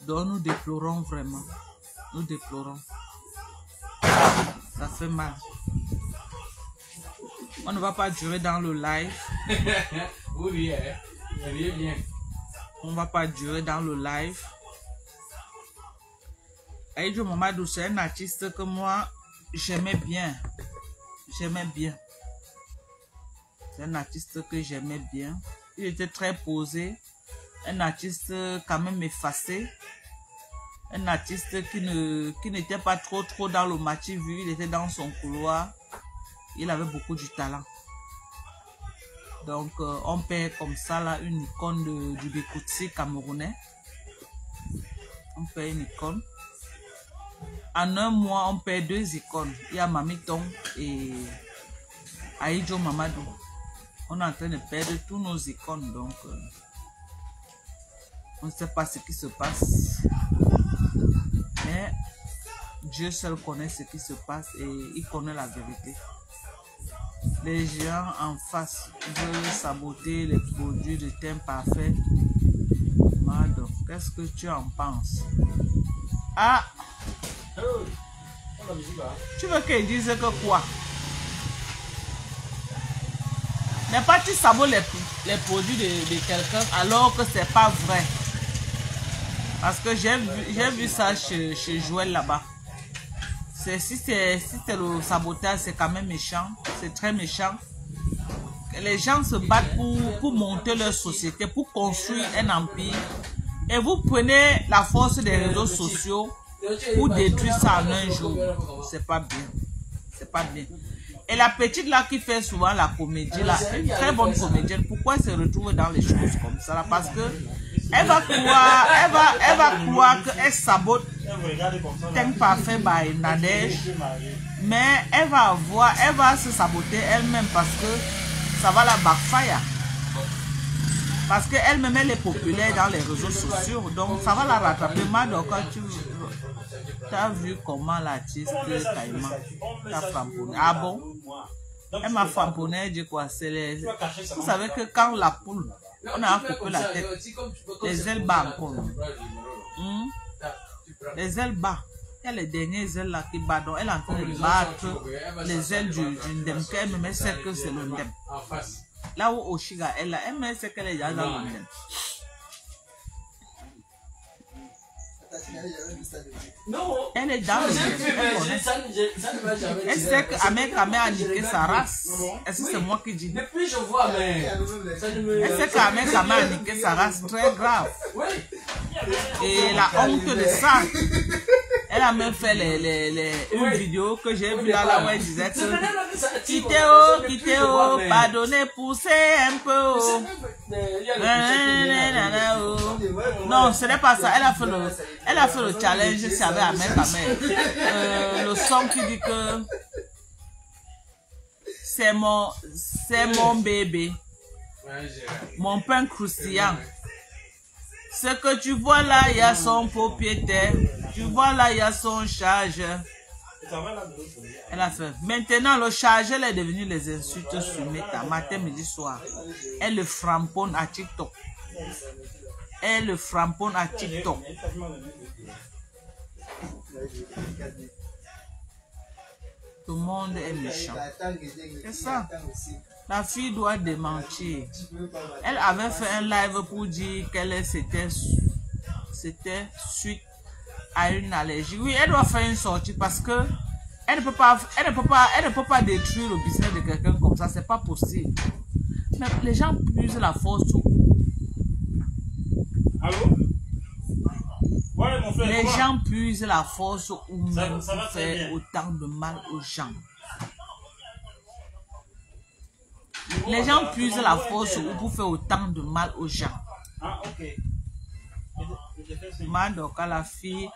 Donc nous déplorons vraiment. Nous déplorons. Ça fait mal. On ne va pas durer dans le live. Vous riez, hein? Vous riez bien. On ne va pas durer dans le live. Aïdjo Mamadou, c'est un artiste que moi, j'aimais bien. J'aimais bien. C'est un artiste que j'aimais bien. Il était très posé. Un artiste quand même effacé. Un artiste qui n'était pas trop dans le match vu. Il était dans son couloir. Il avait beaucoup du talent. Donc, on perd comme ça là une icône du Bikutsi camerounais. On perd une icône. En un mois, on perd 2 icônes. Il y a Mamiton et Aïdjo Mamadou. On est en train de perdre tous nos icônes. Donc, on ne sait pas ce qui se passe. Mais Dieu seul connaît ce qui se passe et il connaît la vérité. Les gens en face veulent saboter les produits de teint parfait. Mado, qu'est-ce que tu en penses? Ah! Tu veux qu'ils disent que quoi? Mais pas tu sabotes les produits de quelqu'un alors que c'est pas vrai. Parce que j'ai vu ça chez Joël là-bas. Si c'est le sabotage, c'est quand même méchant. C'est très méchant. Les gens se battent pour monter leur société, pour construire un empire. Et vous prenez la force des réseaux sociaux pour détruire ça en un jour. C'est pas bien. C'est pas bien. Et la petite là qui fait souvent la comédie là, une très bonne comédienne, pourquoi elle se retrouve dans les choses comme ça là? Parce que elle va croire qu'elle sabote Teint Parfait by Nadège, mais elle va se saboter elle-même parce que ça va la backfire. Parce qu'elle-même elle est populaire dans les réseaux sociaux, donc ça va la rattraper. Donc quand tu as vu comment l'artiste Caïman t'a framponné. Ah bon? Elle m'a framponné, elle dit quoi? C'est les... Vous savez que quand la poule, on a coupé la tête, les ailes bas encore. Les ailes bas. Il y a les dernières ailes là qui battent. Donc elle est en train de battre les ailes du Ndem. Elle sait que c'est le Ndem. Là où Oshiga est là, elle sait qu'elle est dans le Ndem. Elle est dans le Ndem. Elle sait qu'Amek a niqué sa race. Est-ce que c'est moi qui dis? Depuis je vois, mais... Elle sait qu'Amek a niqué sa race très grave. Et la honte de ça. Elle a même fait une vidéo que j'ai vue là où elle disait que Kitéo, pardonnez, poussez un peu. Non, ce n'est pas ça. Elle a fait le challenge, c'est avec Amek. Le son qui dit que c'est mon bébé, mon pain croustillant. Ce que tu vois là, il y a son propriétaire. Tu vois là, il y a son chargeur. Elle a fait. Maintenant, le chargeur est devenu les insultes sur Meta, matin, midi, soir. Elle le framponne à TikTok. Elle le framponne à TikTok. Tout le monde est méchant. C'est ça. La fille doit démentir. Elle avait fait un live pour dire qu'elle c'était suite à une allergie. Oui, elle doit faire une sortie parce que elle ne peut pas détruire le business de quelqu'un comme ça. C'est pas possible. Mais les gens puisent la force sur... Allô? Ouais, mon frère, les comment? gens puisent la force où même ça va pour très faire bien. autant de mal aux gens. Les gens puisent la force pour faire autant de mal aux gens. Ah, ok. Donc, la fille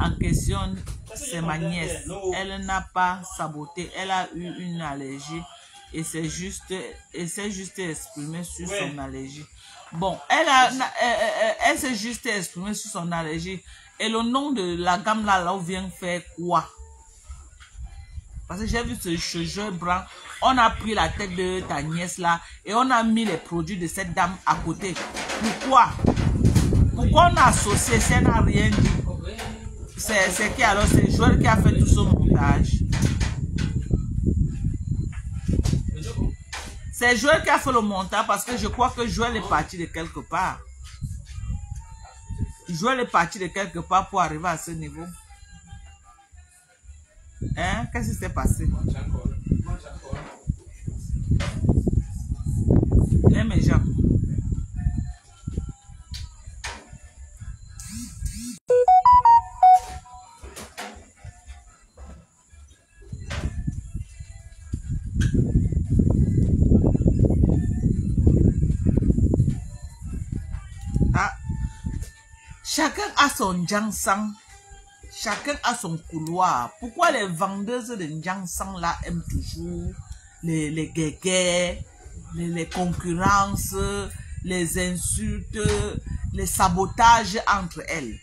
en question, c'est ma nièce. Elle n'a pas saboté. Elle a eu une allergie et c'est juste exprimée sur son allergie. Bon, elle s'est juste exprimée sur son allergie. Et le nom de la gamme là où vient faire quoi? Parce que j'ai vu ce cheveu blanc. On a pris la tête de ta nièce là et on a mis les produits de cette dame à côté. Pourquoi? Pourquoi on a associé? Ça n'a rien dit. C'est qui alors? C'est Joël qui a fait tout ce montage. C'est Joël qui a fait le montage parce que je crois que Joël est parti de quelque part. Joël est parti de quelque part pour arriver à ce niveau. Hein? Qu'est-ce qui s'est passé? Eh, mes gens. Ah. Chacun a son jansang. Chacun a son couloir. Pourquoi les vendeuses de jansang là aiment toujours les guégués, les concurrences, les insultes, les sabotages entre elles?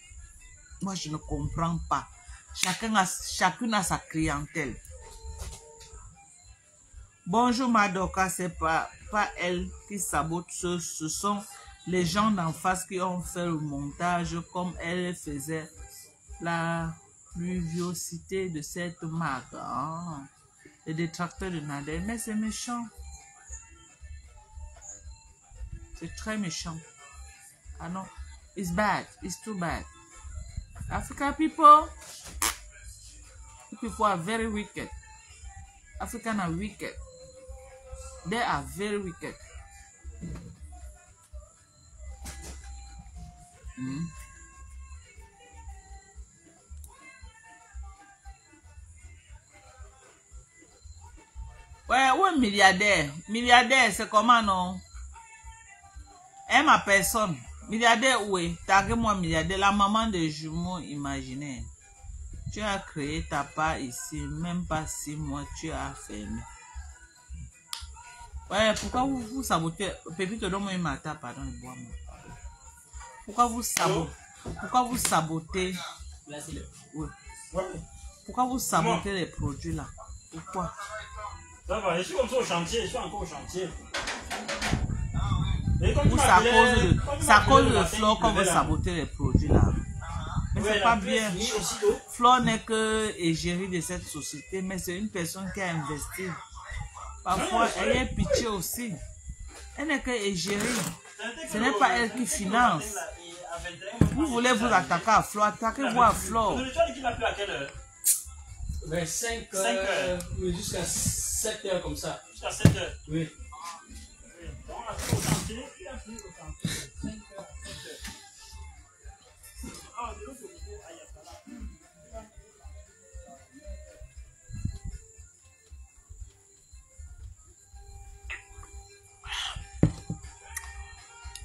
Moi, je ne comprends pas. Chacune a sa clientèle. Bonjour Madoka, c'est pas elle qui sabote, ce sont les gens d'en face qui ont fait le montage comme elle faisait la pluviosité de cette marque. Ah, les détracteurs de Nadel, mais c'est méchant. C'est très méchant. Ah non, it's bad, it's too bad. African people are very wicked. Africans are wicked. They are very wicked. Ouais, milliardaire. Milliardaire, c'est comment non? Ma personne. Milliardaire, oui. Taguez-moi milliardaire. La maman de jumeaux imaginaires. Tu as créé ta part ici. Même pas 6 mois, tu as fermé. Ouais, pourquoi vous sabotez? Pépito, donne-moi une matin, pardon, le bois. Pourquoi vous sabotez? Pourquoi vous sabotez? Oui. Pourquoi vous sabotez les produits là? Pourquoi? Ça va, je suis comme ça au chantier, je suis encore au chantier. C'est à cause de Flore qu'on veut saboter les produits là. Mais c'est pas bien. Flore n'est que égérie de cette société, mais c'est une personne qui a investi. Parfois, elle est pitié aussi. Elle n'est que égérie. Ce n'est pas elle qui finance. Vous voulez vous attaquer à Flore, attaquez-vous à Flore. Tu as dit qu'il a plu à quelle heure? Vers 5 heures. Oui, jusqu'à 7 heures comme ça. Jusqu'à 7 heures. Oui. Donc, on a pris au chantier, il a pris au chantier. 5 heures, 7 heures. Ah, de l'autre côté, il y a ça là.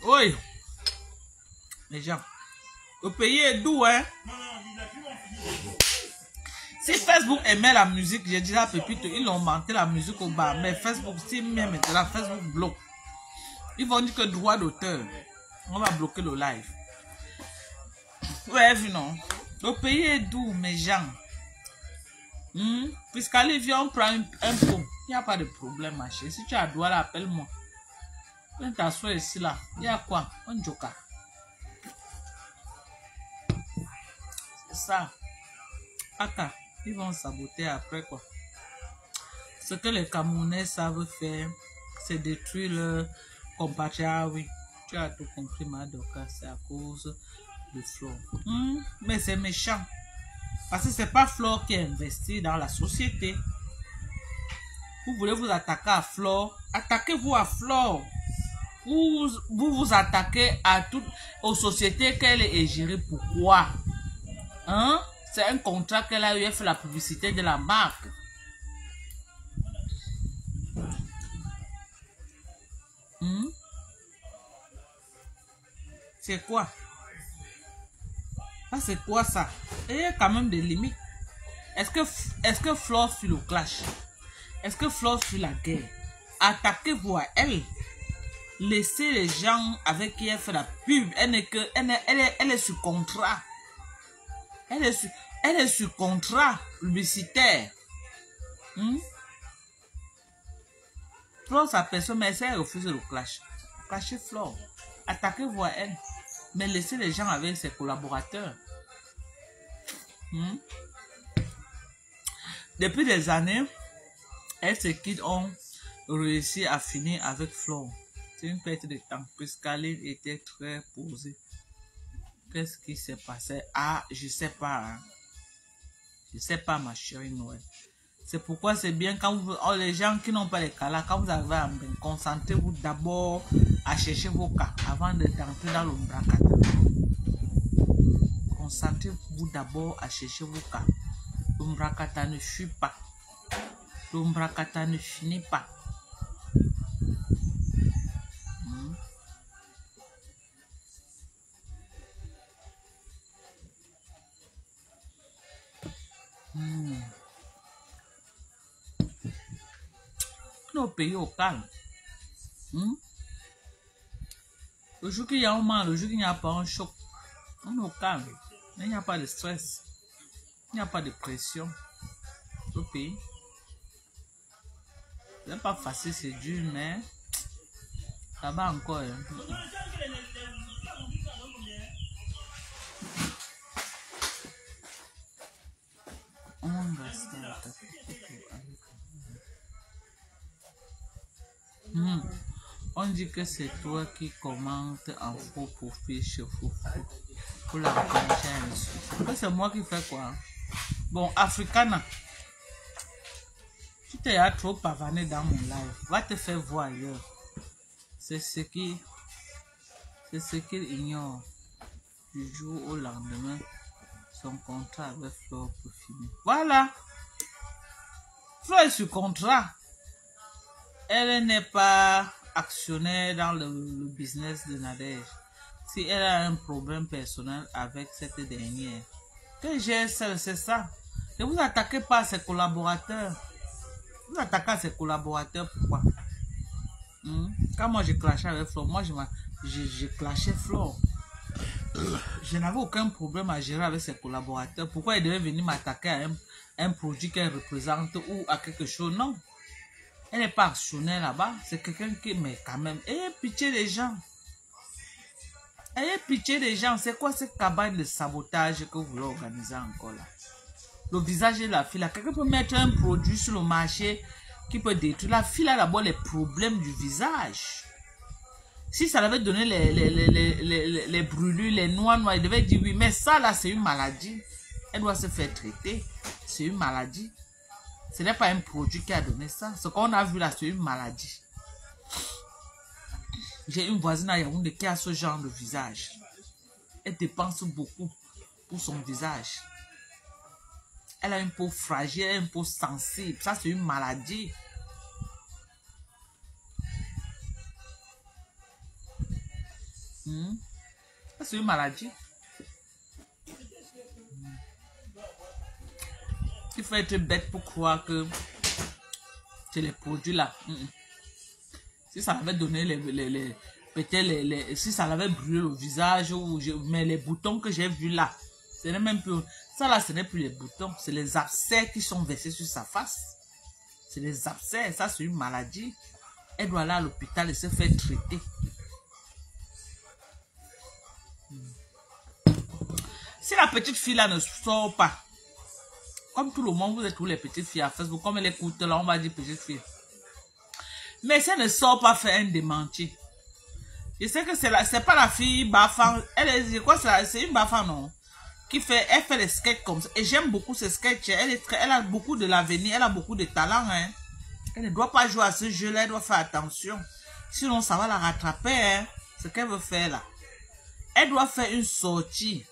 Oui. Les gens. Le pays est doux, hein? Non, il a plus envie. Si Facebook aimait la musique, j'ai dit à Pépito, ils ont monté la musique au bas. Mais Facebook, si même maintenant, Facebook bloque. Ils vont dire que droit d'auteur. On va bloquer le live. Ouais, non. Le pays est doux, mes gens. Puisqu'allez, viens, on prend un pot. Il n'y a pas de problème, ma chérie. Si tu as droit, appelle-moi. Viens t'asseoir ici, là. Il y a quoi? Un joker. C'est ça. Aka. Ils vont saboter après quoi. Ce que les Camerounais savent faire, c'est détruire leur compatriotes. Ah oui, tu as tout compris, Madoka, c'est à cause de Flore. Mais c'est méchant. Parce que c'est pas Flore qui investit dans la société. Vous voulez vous attaquer à Flore, attaquez-vous à Flore. Vous attaquez à toutes aux sociétés qu'elle est gérée. Pourquoi? Hein? C'est un contrat qu'elle a eu, elle fait la publicité de la marque. C'est quoi? Ah, c'est quoi ça? Et il y a quand même des limites. Est-ce que Flore fuit le clash? Est-ce que Flore fuit la guerre? Attaquez-vous à elle. Laissez les gens avec qui elle fait la pub. Elle est sur contrat. Elle est sur contrat publicitaire. Flore, sa personne, mais elle refuse le clash. Clashez Flore. Attaquez-vous à elle. Mais laissez les gens avec ses collaborateurs. Depuis des années, elles se quittent, ont réussi à finir avec Flore. C'est une perte de temps puisqu'Aline était très posée. Qu'est-ce qui s'est passé? Ah, je sais pas. Hein. Je sais pas, ma chérie Noël. C'est pourquoi c'est bien quand vous, les gens qui n'ont pas les cas là, quand vous arrivez à me concentrez-vous d'abord à chercher vos cas avant d'entrer dans l'ombracata. Concentrez-vous d'abord à chercher vos cas. L'ombracata ne fuit pas. L'ombracata ne finit pas. Nos pays au calme. Le jour qu'il y a un mal, le jour qu'il n'y a pas un choc, on est au calme. Il n'y a pas de stress. Il n'y a pas de pression. Au pays. Ce n'est pas facile, c'est dur, mais ça va encore. Hein. On dit que c'est toi qui commentes en faux profil chez Foufou pour la reconnaissance. C'est moi qui fais quoi? Bon, Africana, tu t'es trop pavané dans mon live. Va te faire voir ailleurs. C'est ce qu'il ignore. Du jour au lendemain, son contrat avec Flore pour finir. Voilà. Flore est sur contrat. Elle n'est pas actionnaire dans le business de Nadège. Si elle a un problème personnel avec cette dernière, que j'ai, c'est ça. Ne vous attaquez pas à ses collaborateurs. Vous attaquez à ses collaborateurs, pourquoi? Quand moi je clashais avec Flore, moi je clashais Flore. Je n'avais aucun problème à gérer avec ses collaborateurs. Pourquoi elle devait venir m'attaquer à un produit qu'elle représente ou à quelque chose? Non. Elle n'est pas actionnaire là-bas. C'est quelqu'un qui... Mais quand même, ayez pitié des gens. Ayez pitié des gens. C'est quoi cette cabane de sabotage que vous voulez organiser encore là? Le visage de la fille là. Quelqu'un peut mettre un produit sur le marché qui peut détruire. La fille a d'abord les problèmes du visage. Si ça avait donné les brûlures, les noirs, il devait dire oui. Mais ça là, c'est une maladie. Elle doit se faire traiter. C'est une maladie. Ce n'est pas un produit qui a donné ça. Ce qu'on a vu là, c'est une maladie. J'ai une voisine à Yaoundé qui a ce genre de visage. Elle dépense beaucoup pour son visage. Elle a une peau fragile, elle a une peau sensible. Ça, c'est une maladie. Ça, c'est une maladie. Il faut être bête pour croire que c'est les produits là. Si ça avait donné peut-être si ça avait brûlé le visage mais les boutons que j'ai vus là, ce n'est même plus ça là, ce n'est plus les boutons, c'est les abcès qui sont versés sur sa face. C'est les abcès, ça c'est une maladie. Elle doit aller à l'hôpital et se faire traiter. Si la petite fille là ne sort pas, comme tout le monde, vous êtes tous les petites filles à Facebook, comme elle écoute là, on va dire petite fille. Mais si elle ne sort pas faire un démenti, je sais que c'est pas la fille Bafan, c'est une Bafan non, elle fait des sketchs comme ça, et j'aime beaucoup ces sketchs, elle a beaucoup de l'avenir, elle a beaucoup de talent, hein. Elle ne doit pas jouer à ce jeu-là, elle doit faire attention, sinon ça va la rattraper, hein, ce qu'elle veut faire là. Elle doit faire une sortie.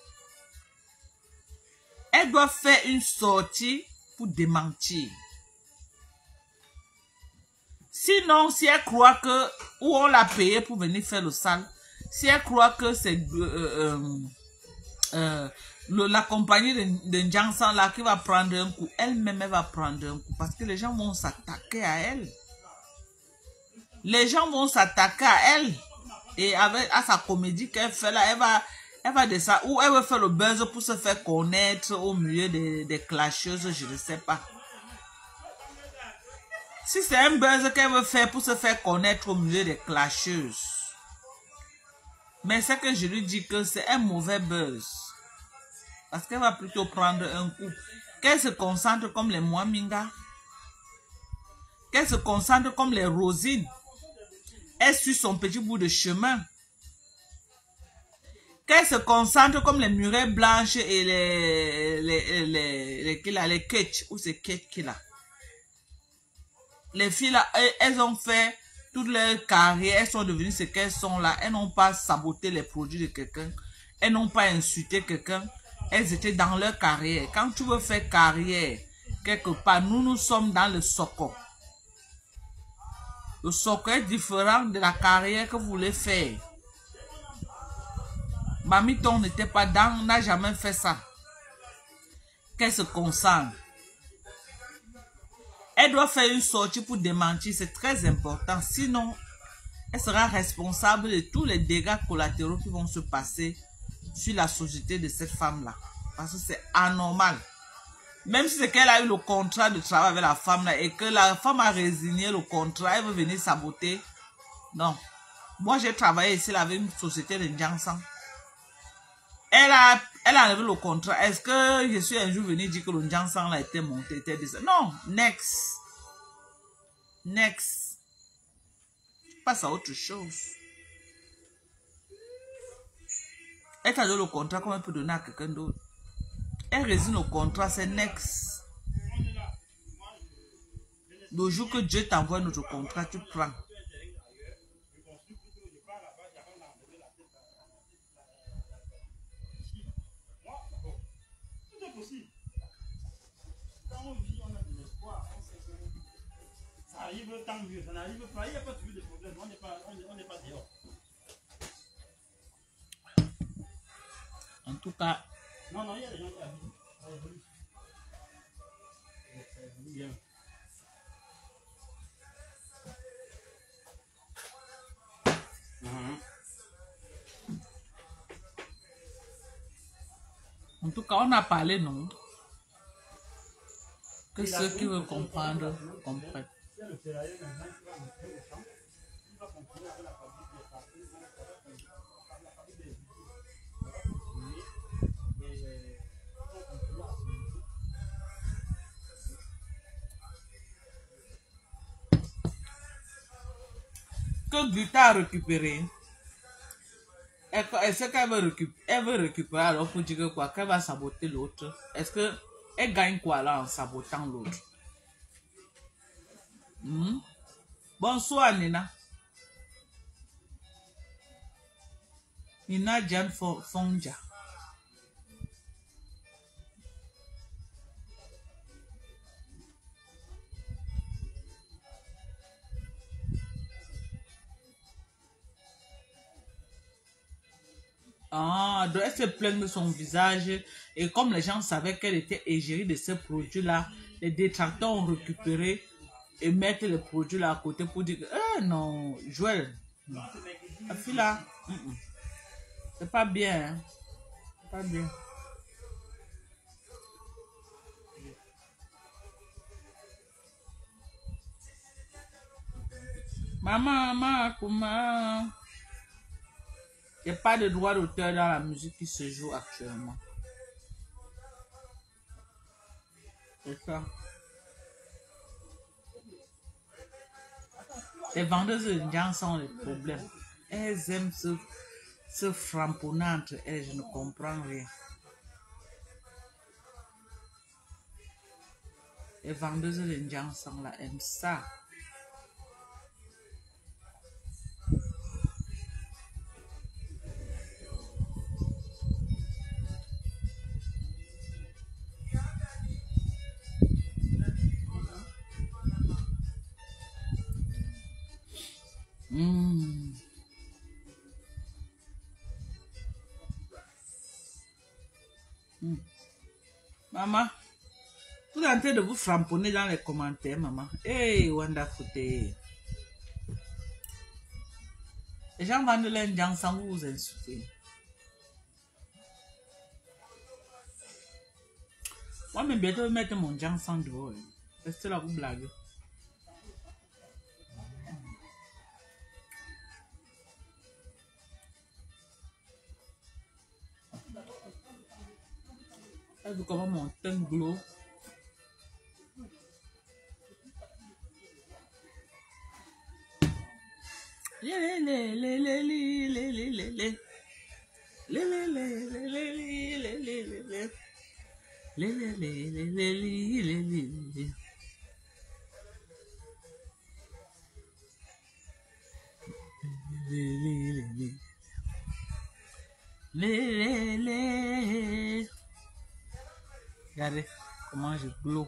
Elle doit faire une sortie pour démentir. Sinon, si elle croit que, ou on l'a payé pour venir faire le sale, si elle croit que c'est la compagnie de Njansan là qui va prendre un coup, elle-même elle va prendre un coup parce que les gens vont s'attaquer à elle. Les gens vont s'attaquer à elle et à sa comédie qu'elle fait là, elle va descendre ou elle va faire le buzz pour se faire connaître au milieu des clasheuses, je ne sais pas. Si c'est un buzz qu'elle veut faire pour se faire connaître au milieu des clasheuses. Mais c'est que je lui dis que c'est un mauvais buzz. Parce qu'elle va plutôt prendre un coup. Qu'elle se concentre comme les Mwaminga. Qu'elle se concentre comme les rosines. Elle suit son petit bout de chemin. Qu'elle se concentre comme les murets blanches et les ketch, ou c'est ketch qui là. Les filles là, elles ont fait toute leur carrière, elles sont devenues ce qu'elles sont là. Elles n'ont pas saboté les produits de quelqu'un. Elles n'ont pas insulté quelqu'un. Elles étaient dans leur carrière. Quand tu veux faire carrière, quelque part, nous sommes dans le socle. Le socle est différent de la carrière que vous voulez faire. Mamiton n'était pas dans, n'a jamais fait ça. Qu'elle se concentre. Elle doit faire une sortie pour démentir, c'est très important. Sinon, elle sera responsable de tous les dégâts collatéraux qui vont se passer sur la société de cette femme-là. Parce que c'est anormal. Même si c'est qu'elle a eu le contrat de travail avec la femme-là et que la femme a résigné le contrat, elle veut venir saboter. Non. Moi, j'ai travaillé ici avec une société de Njangsang. Elle a enlevé le contrat. Est-ce que je suis un jour venu dire que le Njangsang a été monté, était descendu? Non, next. Next. Je passe à autre chose. Elle t'a donné le contrat, comment elle peut donner à quelqu'un d'autre? Elle résigne le contrat, c'est next. Le jour que Dieu t'envoie notre contrat, tu prends. Ça arrive tant mieux, ça n'arrive pas, il n'y a pas toujours de problème, on n'est pas dehors. En tout cas, Non, il y a des gens qui arrivent. Ça évolue. Ça évolue bien. En tout cas, on a parlé, non? Que ceux qui veulent comprendre, comprennent. C'est le ferrailleur maintenant qui va monter au champ. Il va continuer avec la fabrique des parties, la fabrique des outils. On va continuer et on va continuer à se Que Guta a récupéré. Est-ce qu'elle veut récupérer alors pour dire que quoi? Qu'elle va saboter l'autre? Est-ce qu'elle gagne quoi là en sabotant l'autre? Bonsoir Nina. Nina Jan Fonja. Ah, donc elle se plaigne de son visage et comme les gens savaient qu'elle était égérie de ce produit-là, les détracteurs ont récupéré et mettre les produits là à côté pour dire que non, Joël, non. La fille là, c'est pas bien, hein. C'est pas bien. Maman, comment? Il n'y a pas de droit d'auteur dans la musique qui se joue actuellement. C'est ça. Les vendeuses de gens sont les problèmes. Elles aiment se framponner entre elles. Je ne comprends rien. Les vendeuses de gens sont là, aiment ça. Maman, vous êtes en train de vous framponner dans les commentaires, maman. Hey, wonderful day. Les gens vendent leur gens sans vous insulter. Moi, mais bientôt, je vais mettre mon gens sans dehors. Restez là, vous blaguez. Vous comment mon teint glow. Regardez comment je glow.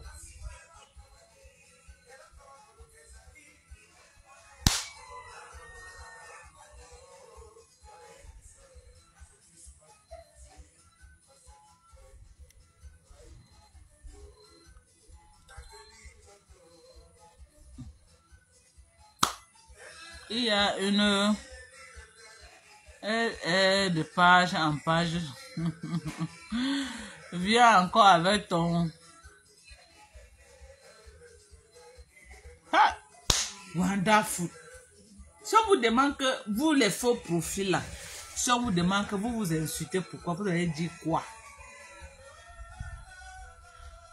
Il y a une de page en page. Viens encore avec ton... Ah! Wonderful. Si on vous demande que vous les faux profils là, si on vous demande que vous vous insultez, pourquoi vous allez dire quoi?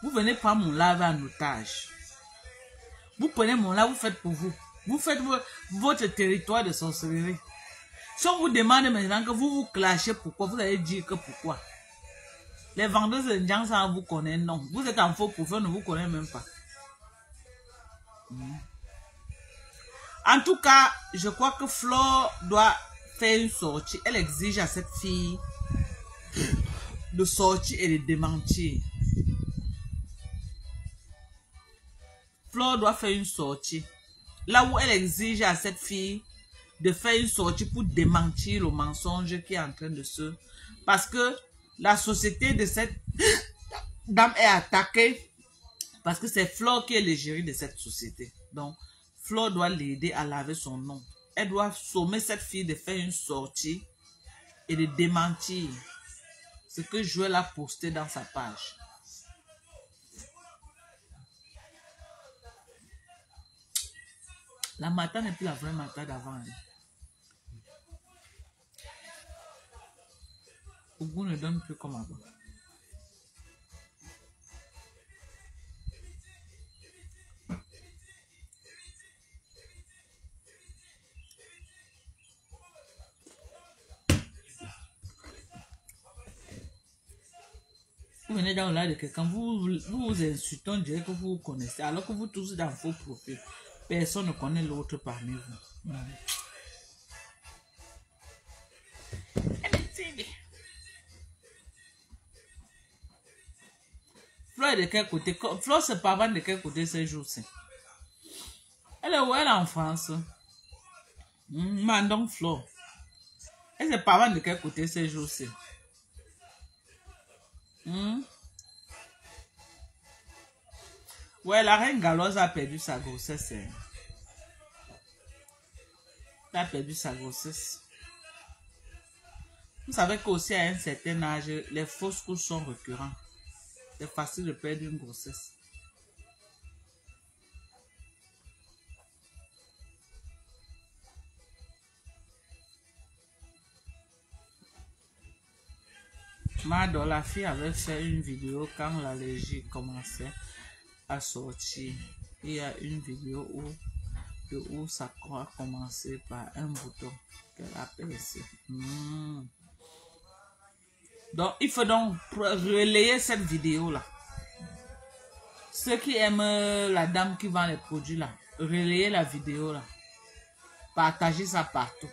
Vous venez prendre mon live en otage. Vous prenez mon live, vous faites pour vous. Vous faites votre territoire de sorcellerie. Si on vous demande maintenant que vous vous clashez, pourquoi? Vous allez dire que pourquoi? Les vendeurs de gens, ça vous connaît, non. Vous êtes en faux profil, on ne vous connaît même pas. En tout cas, je crois que Flore doit faire une sortie. Elle exige à cette fille de sortir et de démentir. Flore doit faire une sortie. Là où elle exige à cette fille de faire une sortie pour démentir le mensonge qui est en train de se... Parce que la société de cette dame est attaquée. Parce que c'est Flore qui est l'égérie de cette société. Donc, Flore doit l'aider à laver son nom. Elle doit sommer cette fille de faire une sortie et de démentir ce que Joël a posté dans sa page. La Mata n'est plus la vraie Mata d'avant. Hein. Ougou ne donne plus comme avant. Vous venez dans l'air de quelqu'un, vous insultez, on dirait que vous vous connaissez, alors que vous tous dans vos profils. Personne ne connaît l'autre parmi vous. Flore de quel côté? Flore se parle de quel côté ces jours-ci? Elle est où? Elle est en France. Mandons Flore. Elle se parle de quel côté ces jours-ci? Ouais, la reine galloise a perdu sa grossesse. Elle a perdu sa grossesse. Vous savez qu'aussi à un certain âge, les fausses couches sont récurrentes. C'est facile de perdre une grossesse. Mado, la fille avait fait une vidéo quand l'allergie commençait à sortir. Il y a une vidéo où ça a commencé par un bouton qu'elle a percé. Donc, il faut donc relayer cette vidéo-là. Ceux qui aiment la dame qui vend les produits là, relayer la vidéo là. Partagez ça partout.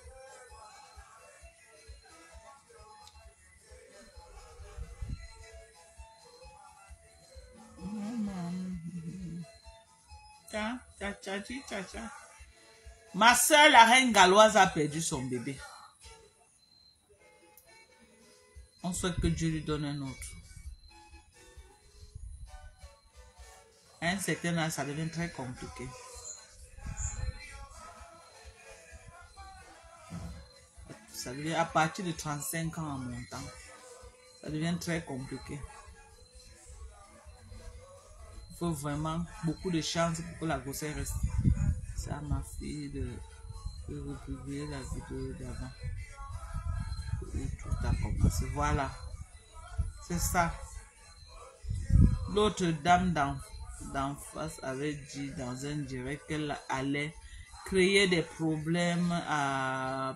Ma soeur, la reine galloise, a perdu son bébé. On souhaite que Dieu lui donne un autre. À un certain âge, ça devient très compliqué. Ça devient à partir de 35 ans en montant. Ça devient très compliqué. Il faut vraiment beaucoup de chance pour que la grossesse reste. C'est à ma fille de republier la vidéo d'avant. Et tout a commencé. Voilà. C'est ça. L'autre dame d'en face avait dit dans un direct créé des problèmes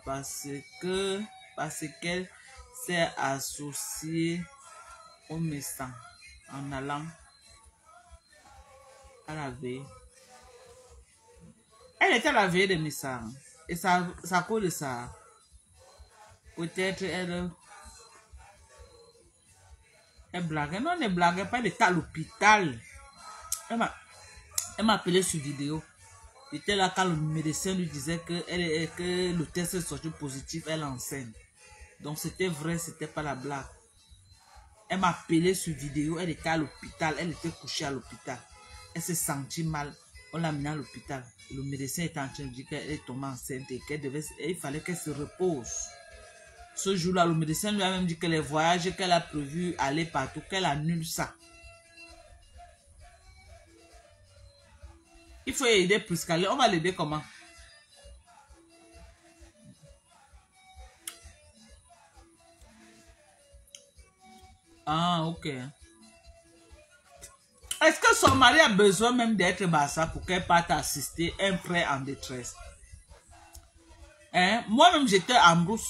parce qu'elle s'est associée au médecin en allant à la veille. Elle était à la veille des médecins. Et ça à cause de ça. Peut-être elle blaguait. Non, elle ne blaguait pas, elle était à l'hôpital. Elle m'a appelé sur vidéo. J'étais là quand le médecin lui disait que le test est sorti positif, elle est enceinte. Donc c'était vrai, c'était pas la blague. Elle m'a appelé sur vidéo, elle était à l'hôpital, elle était couchée à l'hôpital. Elle s'est sentie mal, on l'a amenée à l'hôpital. Le médecin était en train de dire qu'elle est tombée enceinte et il fallait qu'elle se repose. Ce jour-là, le médecin lui a même dit que les voyages qu'elle a prévus aller partout, qu'elle annule ça. Il faut aider Priscali. On va l'aider comment? Ah, ok. Est-ce que son mari a besoin même d'être bassa pour qu'elle parte assister un frère en détresse? Hein? Moi-même, j'étais en brousse.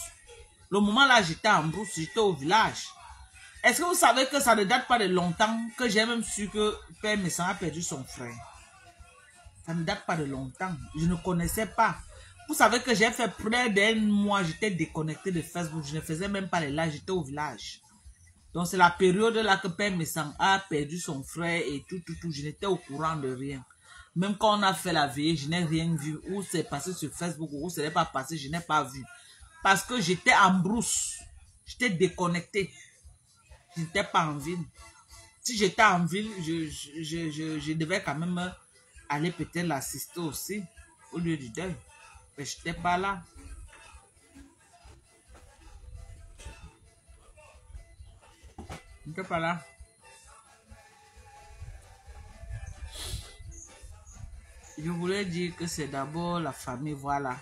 Le moment là, j'étais en brousse, j'étais au village. Est-ce que vous savez que ça ne date pas de longtemps que j'ai même su que Père Messan a perdu son frère? Ça ne date pas de longtemps. Je ne connaissais pas. Vous savez que j'ai fait près d'un mois, j'étais déconnecté de Facebook. Je ne faisais même pas les lives, j'étais au village. Donc c'est la période là que Père Messan a perdu son frère et tout. Je n'étais au courant de rien. Même quand on a fait la veille, je n'ai rien vu. Où c'est passé sur Facebook, où ce n'est pas passé, je n'ai pas vu. Parce que j'étais en brousse. J'étais déconnecté. Je n'étais pas en ville. Si j'étais en ville, je devais quand même aller peut-être l'assister aussi, au lieu du deuil. Mais je n'étais pas là. Je n'étais pas là. Je voulais dire que c'est d'abord la famille, voilà.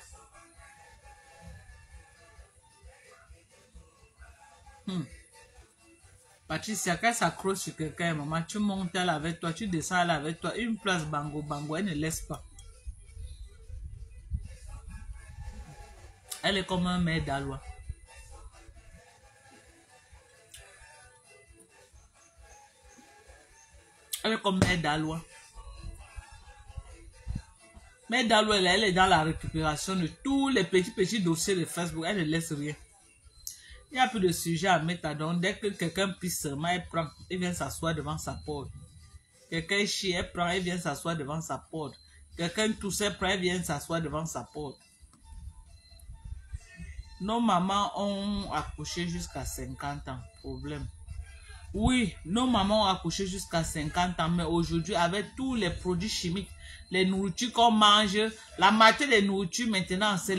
Patricia, quand elle s'accroche sur quelqu'un, maman, tu montes elle avec toi, tu descends elle avec toi, une place bango, elle ne laisse pas. Elle est comme un maire d'Alois. Elle est comme maire d'Alois. Maire d'Alois, elle est dans la récupération de tous les petits dossiers de Facebook, elle ne laisse rien. Il n'y a plus de sujet à mettre à donc. Dès que quelqu'un pisse seulement, elle prend, elle vient s'asseoir devant sa porte. Quelqu'un chie, elle prend, elle vient s'asseoir devant sa porte. Quelqu'un tousse, elle prend, elle vient s'asseoir devant sa porte. Nos mamans ont accouché jusqu'à 50 ans. Problème. Oui, nos mamans ont accouché jusqu'à 50 ans, mais aujourd'hui, avec tous les produits chimiques, les nourritures qu'on mange, la moitié des nourritures maintenant, c'est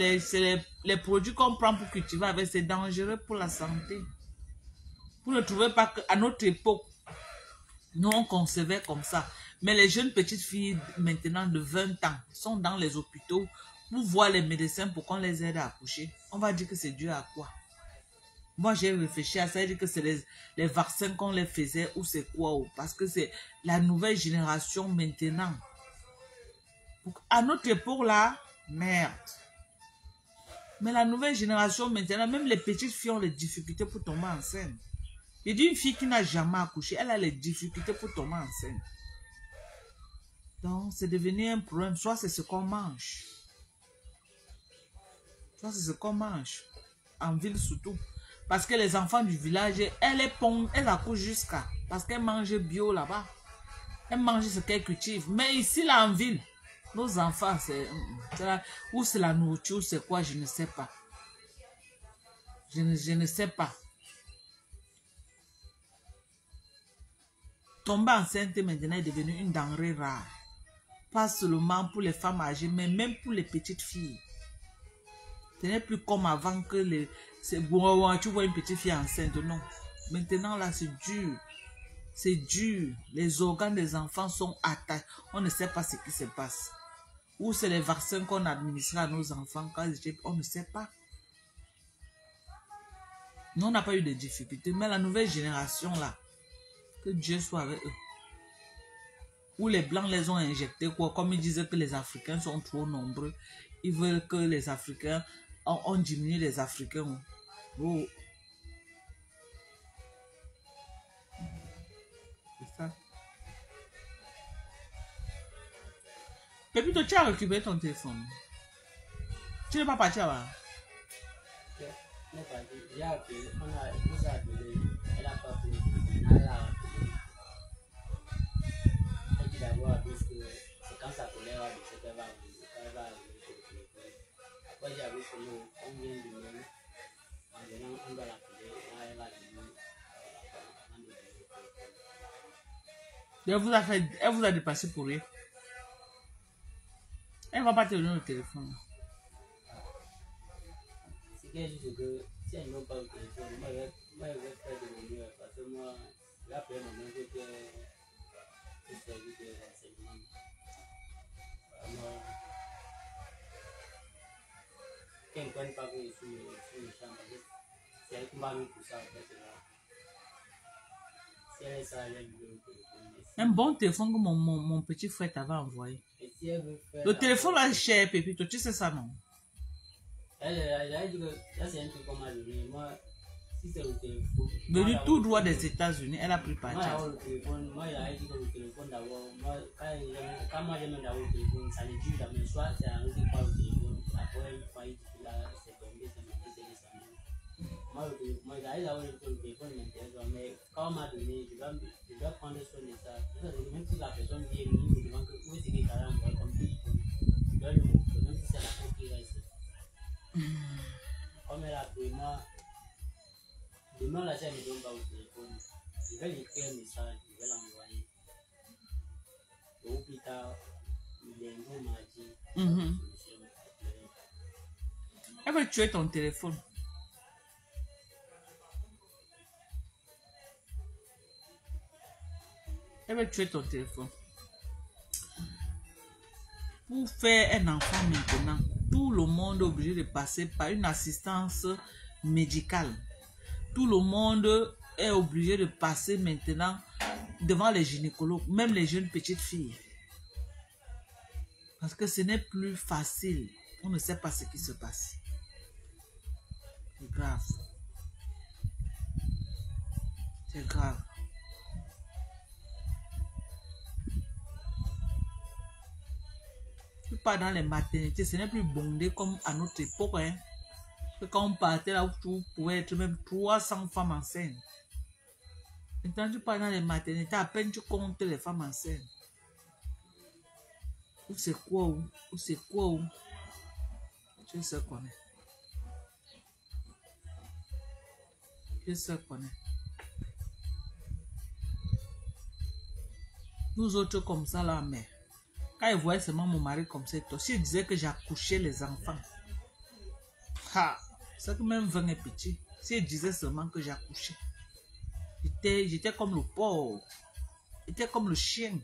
les produits qu'on prend pour cultiver avec, c'est dangereux pour la santé. Vous ne trouvez pas qu'à notre époque, nous on concevait comme ça. Mais les jeunes petites filles maintenant de 20 ans sont dans les hôpitaux pour voir les médecins pour qu'on les aide à accoucher. On va dire que c'est dû à quoi? Moi, j'ai réfléchi à ça, j'ai dit que c'est les vaccins qu'on les faisait ou c'est quoi? Parce que c'est la nouvelle génération maintenant. À notre époque là, merde. Mais la nouvelle génération maintenant, même les petites filles ont des difficultés pour tomber enceinte. Il dit une fille qui n'a jamais accouché, elle a les difficultés pour tomber enceinte. Donc, c'est devenu un problème. Soit c'est ce qu'on mange. Soit c'est ce qu'on mange. En ville surtout. Parce que les enfants du village, elles accouchent jusqu'à. Parce qu'elles mangent bio là-bas. Elles mangent ce qu'elles cultivent. Mais ici, là, en ville, nos enfants, ou c'est la nourriture, ou c'est quoi, je ne sais pas. Je ne sais pas. Tomber enceinte maintenant est devenu une denrée rare. Pas seulement pour les femmes âgées, mais même pour les petites filles. Ce n'est plus comme avant que c'est bon, tu vois une petite fille enceinte, non. Maintenant là, c'est dur. C'est dur. Les organes des enfants sont attaqués. On ne sait pas ce qui se passe. Ou c'est les vaccins qu'on administre à nos enfants quand ils étaient... On ne sait pas. Nous, on n'a pas eu de difficultés. Mais la nouvelle génération là, que Dieu soit avec eux. Ou les Blancs les ont injectés, quoi. Comme ils disaient que les Africains sont trop nombreux. Ils veulent que les Africains, on diminue les Africains. Oh. C'est ça. Pépito, tu as récupéré ton téléphone. Tu n'es pas parti là-bas. J'ai appelé, on nous a appelé, elle n'a pas pris, elle a appelé. Elle dit d'abord parce que c'est quand sa colère va baisser qu'elle va arriver, elle va arriver sur le téléphone. Moi j'ai appelé que nous, on vient de même, en venant, on doit l'appeler, là elle va venir, Elle vous a dépassé pour rien. Elle ne va pas te donner le téléphone. C'est qu'elle dit que si elle n'ont pas le téléphone, moi je vais faire de mon mieux parce que moi, j'ai appelé mon nom que c'est servi de renseignement. Moi, qu'elle ne prenne pas que je suis méchant, c'est elle qui m'a mis tout ça en fait là. Si elle est ça, elle aime le téléphone. Un bon téléphone que mon petit frère t'avait envoyé. Et si elle veut faire. Le téléphone là est cher, Pépito, tu sais ça non? Elle a dit que là c'est un truc qu'on m'a donné. Moi, si c'est le téléphone. Venu tout droit des États-Unis, elle a pris parti. Moi, il a dit que le téléphone d'abord, moi, quand moi j'aime d'avoir le téléphone, ça les dure jamais. Soit c'est un autre pas le téléphone, après une fois, c'est tombé, c'est marqué, c'est descendu. Moi, il a dit d'avoir le téléphone m'intéresse, mais quand on m'a donné, je dois prendre soin de ça. Même si la personne vient, il me demande que où est-ce qu'il est envoyé comme téléphone. Je dois le montrer, même si c'est la chose qui reste. Comme elle a pris moi, demain la chaîne ne donne pas au téléphone. Je vais lui écrire un message, je vais l'envoyer. Et au plus tard, il m'a dit. Elle veut tuer ton téléphone. Elle veut tuer ton téléphone. Pour faire un enfant maintenant, tout le monde est obligé de passer par une assistance médicale. Tout le monde est obligé de passer maintenant devant les gynécologues, même les jeunes petites filles. Parce que ce n'est plus facile. On ne sait pas ce qui se passe. C'est grave. C'est grave. Pas dans les maternités, ce n'est plus bondé comme à notre époque. Hein. Que quand on partait là où tu pouvais être même 300 femmes enceintes. Maintenant, tu pars dans les maternités, à peine tu comptes les femmes enceintes. Où c'est quoi où? Où c'est quoi où? Tu sais connaître. Tu sais connaître. Nous autres comme ça là, mais quand il voyait seulement mon mari comme ça, si il disait que j'accouchais les enfants, c'est que même 20 est petit. Si il disait seulement que j'accouchais, j'étais comme le porc, j'étais comme le chien.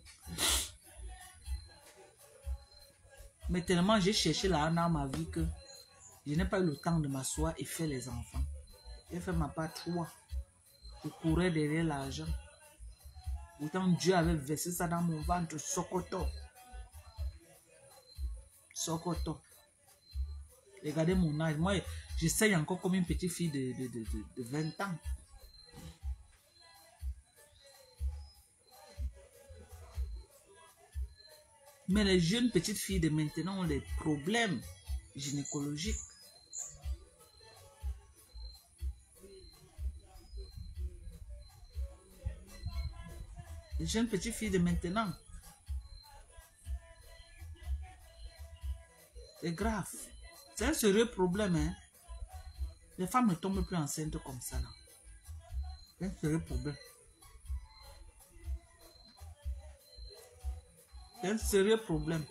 Mais tellement j'ai cherché là dans ma vie que je n'ai pas eu le temps de m'asseoir et faire les enfants. J'ai fait ma part 3. Je courais derrière l'argent. Pourtant Dieu avait versé ça dans mon ventre, Sokoto. Sokoto. Regardez mon âge. Moi, j'essaye encore comme une petite fille de 20 ans. Mais les jeunes petites filles de maintenant ont des problèmes gynécologiques. Les jeunes petites filles de maintenant. C'est grave. C'est un sérieux problème. Hein? Les femmes ne tombent plus enceintes comme ça. C'est un sérieux problème. C'est un sérieux problème.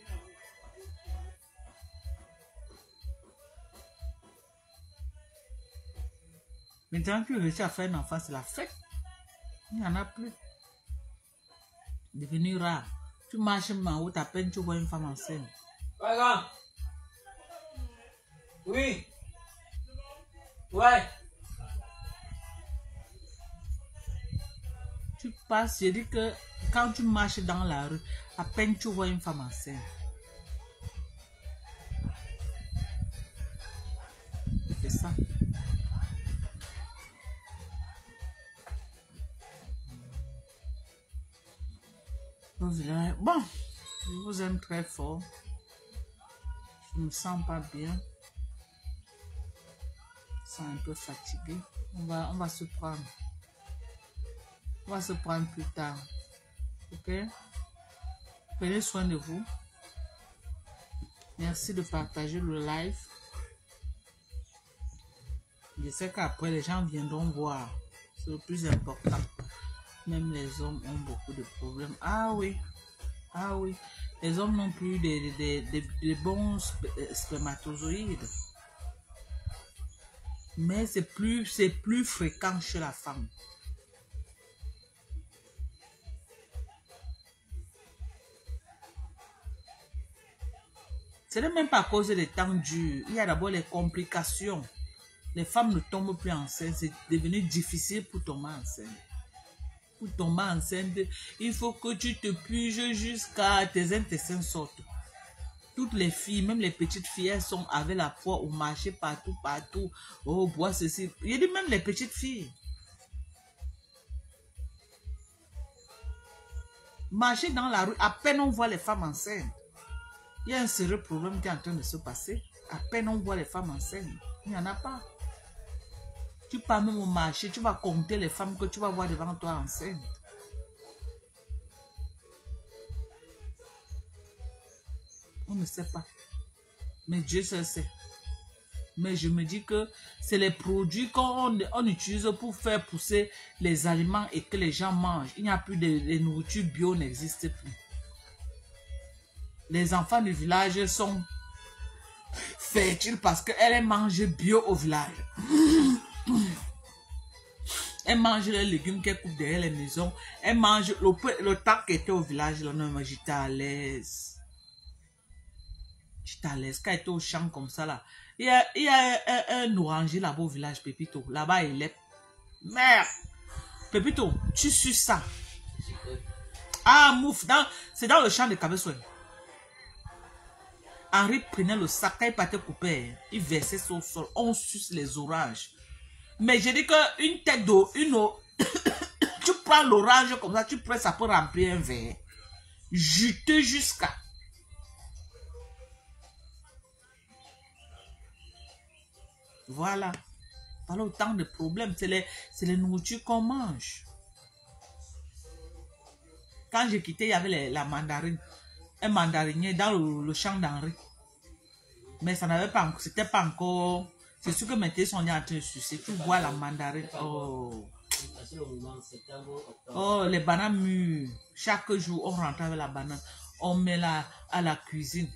Maintenant que tu réussis à faire un enfant, c'est la fête. Il n'y en a plus. Devenu rare. Tu marches en haut, à peine tu vois une femme enceinte. Pardon. Oui. Ouais. Tu passes, je dis que quand tu marches dans la rue, à peine tu vois une femme enceinte. C'est ça. Bon, je vous aime très fort. Je me sens pas bien. Je suis un peu fatigué. On va se prendre. On va se prendre plus tard. Ok? Prenez soin de vous. Merci de partager le live. Je sais qu'après, les gens viendront voir. C'est le plus important. Même les hommes ont beaucoup de problèmes. Ah oui. Ah oui. Les hommes n'ont plus des bons spermatozoïdes. Mais c'est plus fréquent chez la femme. Ce n'est même pas à cause des temps durs. Il y a d'abord les complications. Les femmes ne tombent plus enceintes. C'est devenu difficile pour tomber enceinte. Pour tomber enceinte, il faut que tu te puges jusqu'à tes intestins sortent. Toutes les filles, même les petites filles, elles sont avec la foi au marché partout, partout. Oh, bois ceci. Il dit même les petites filles. Marcher dans la rue, à peine on voit les femmes enceintes. Il y a un sérieux problème qui est en train de se passer. À peine on voit les femmes enceintes. Il n'y en a pas. Tu pars même au marché, tu vas compter les femmes que tu vas voir devant toi enceintes. On ne sait pas. Mais Dieu seul sait. Mais je me dis que c'est les produits qu'on utilise pour faire pousser les aliments et que les gens mangent. Il n'y a plus de nourriture bio, n'existe plus. Les enfants du village sont fertiles parce qu'elles mangent bio au village. Elles mangent les légumes qu'elles coupent derrière les maisons. Elles mangent le temps qu'elles étaient au village. Là, non, j'étais à l'aise. J'étais à l'aise. Quand elle était au champ comme ça, là. Il y a un oranger là-bas au village, Pépito. Là-bas, il est... Merde! Pépito, tu suis ça. Ah, mouf. C'est dans le champ de Cabesouane. Henri prenait le sac, quand il partait couper, il versait sur le sol. On suce les oranges. Mais j'ai dit qu'une tête d'eau, tu prends l'orange comme ça, tu presses, ça peut remplir un verre. Juteux jusqu'à... Voilà. Voilà autant de problèmes. C'est les nourritures qu'on mange. Quand j'ai quitté, il y avait la mandarine. Un mandarinier dans le champ d'Henri. Mais ça n'avait pas... C'était pas encore... C'est sûr que maintenant, ils sont en train de sucer. Tu vois la mandarine. Oh. Oh, les bananes mûres. Chaque jour, on rentre avec la banane. On met à la cuisine.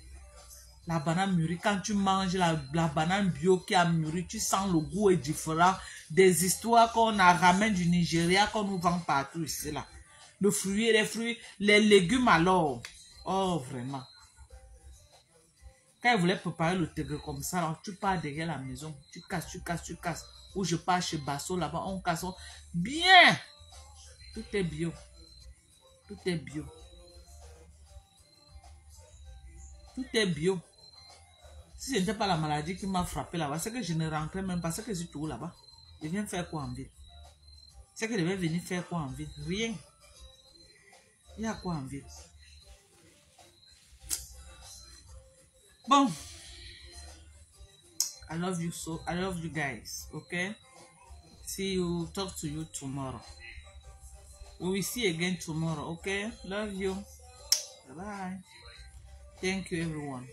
La banane mûrie, quand tu manges la banane bio qui a mûri, tu sens le goût est différent des histoires qu'on a ramène du Nigeria, qu'on nous vend partout ici, là. Le fruit, les fruits, les légumes alors. Oh, vraiment. Quand ils voulaient préparer le thé comme ça, alors tu pars derrière la maison, tu casses. Ou je pars chez Basso, là-bas, on casse. Bien! Tout est bio. Tout est bio. Tout est bio. Si ce n'était pas la maladie qui m'a frappé là-bas, c'est que je ne rentrais même pas. C'est que je suis tout là-bas. Je viens faire quoi en ville? C'est que je vais venir faire quoi en ville? Rien. Il y a quoi en ville? Bon. I love you so. I love you guys. Okay? See you. Talk to you tomorrow. We will see again tomorrow. Okay? Love you. Bye-bye. Thank you, everyone.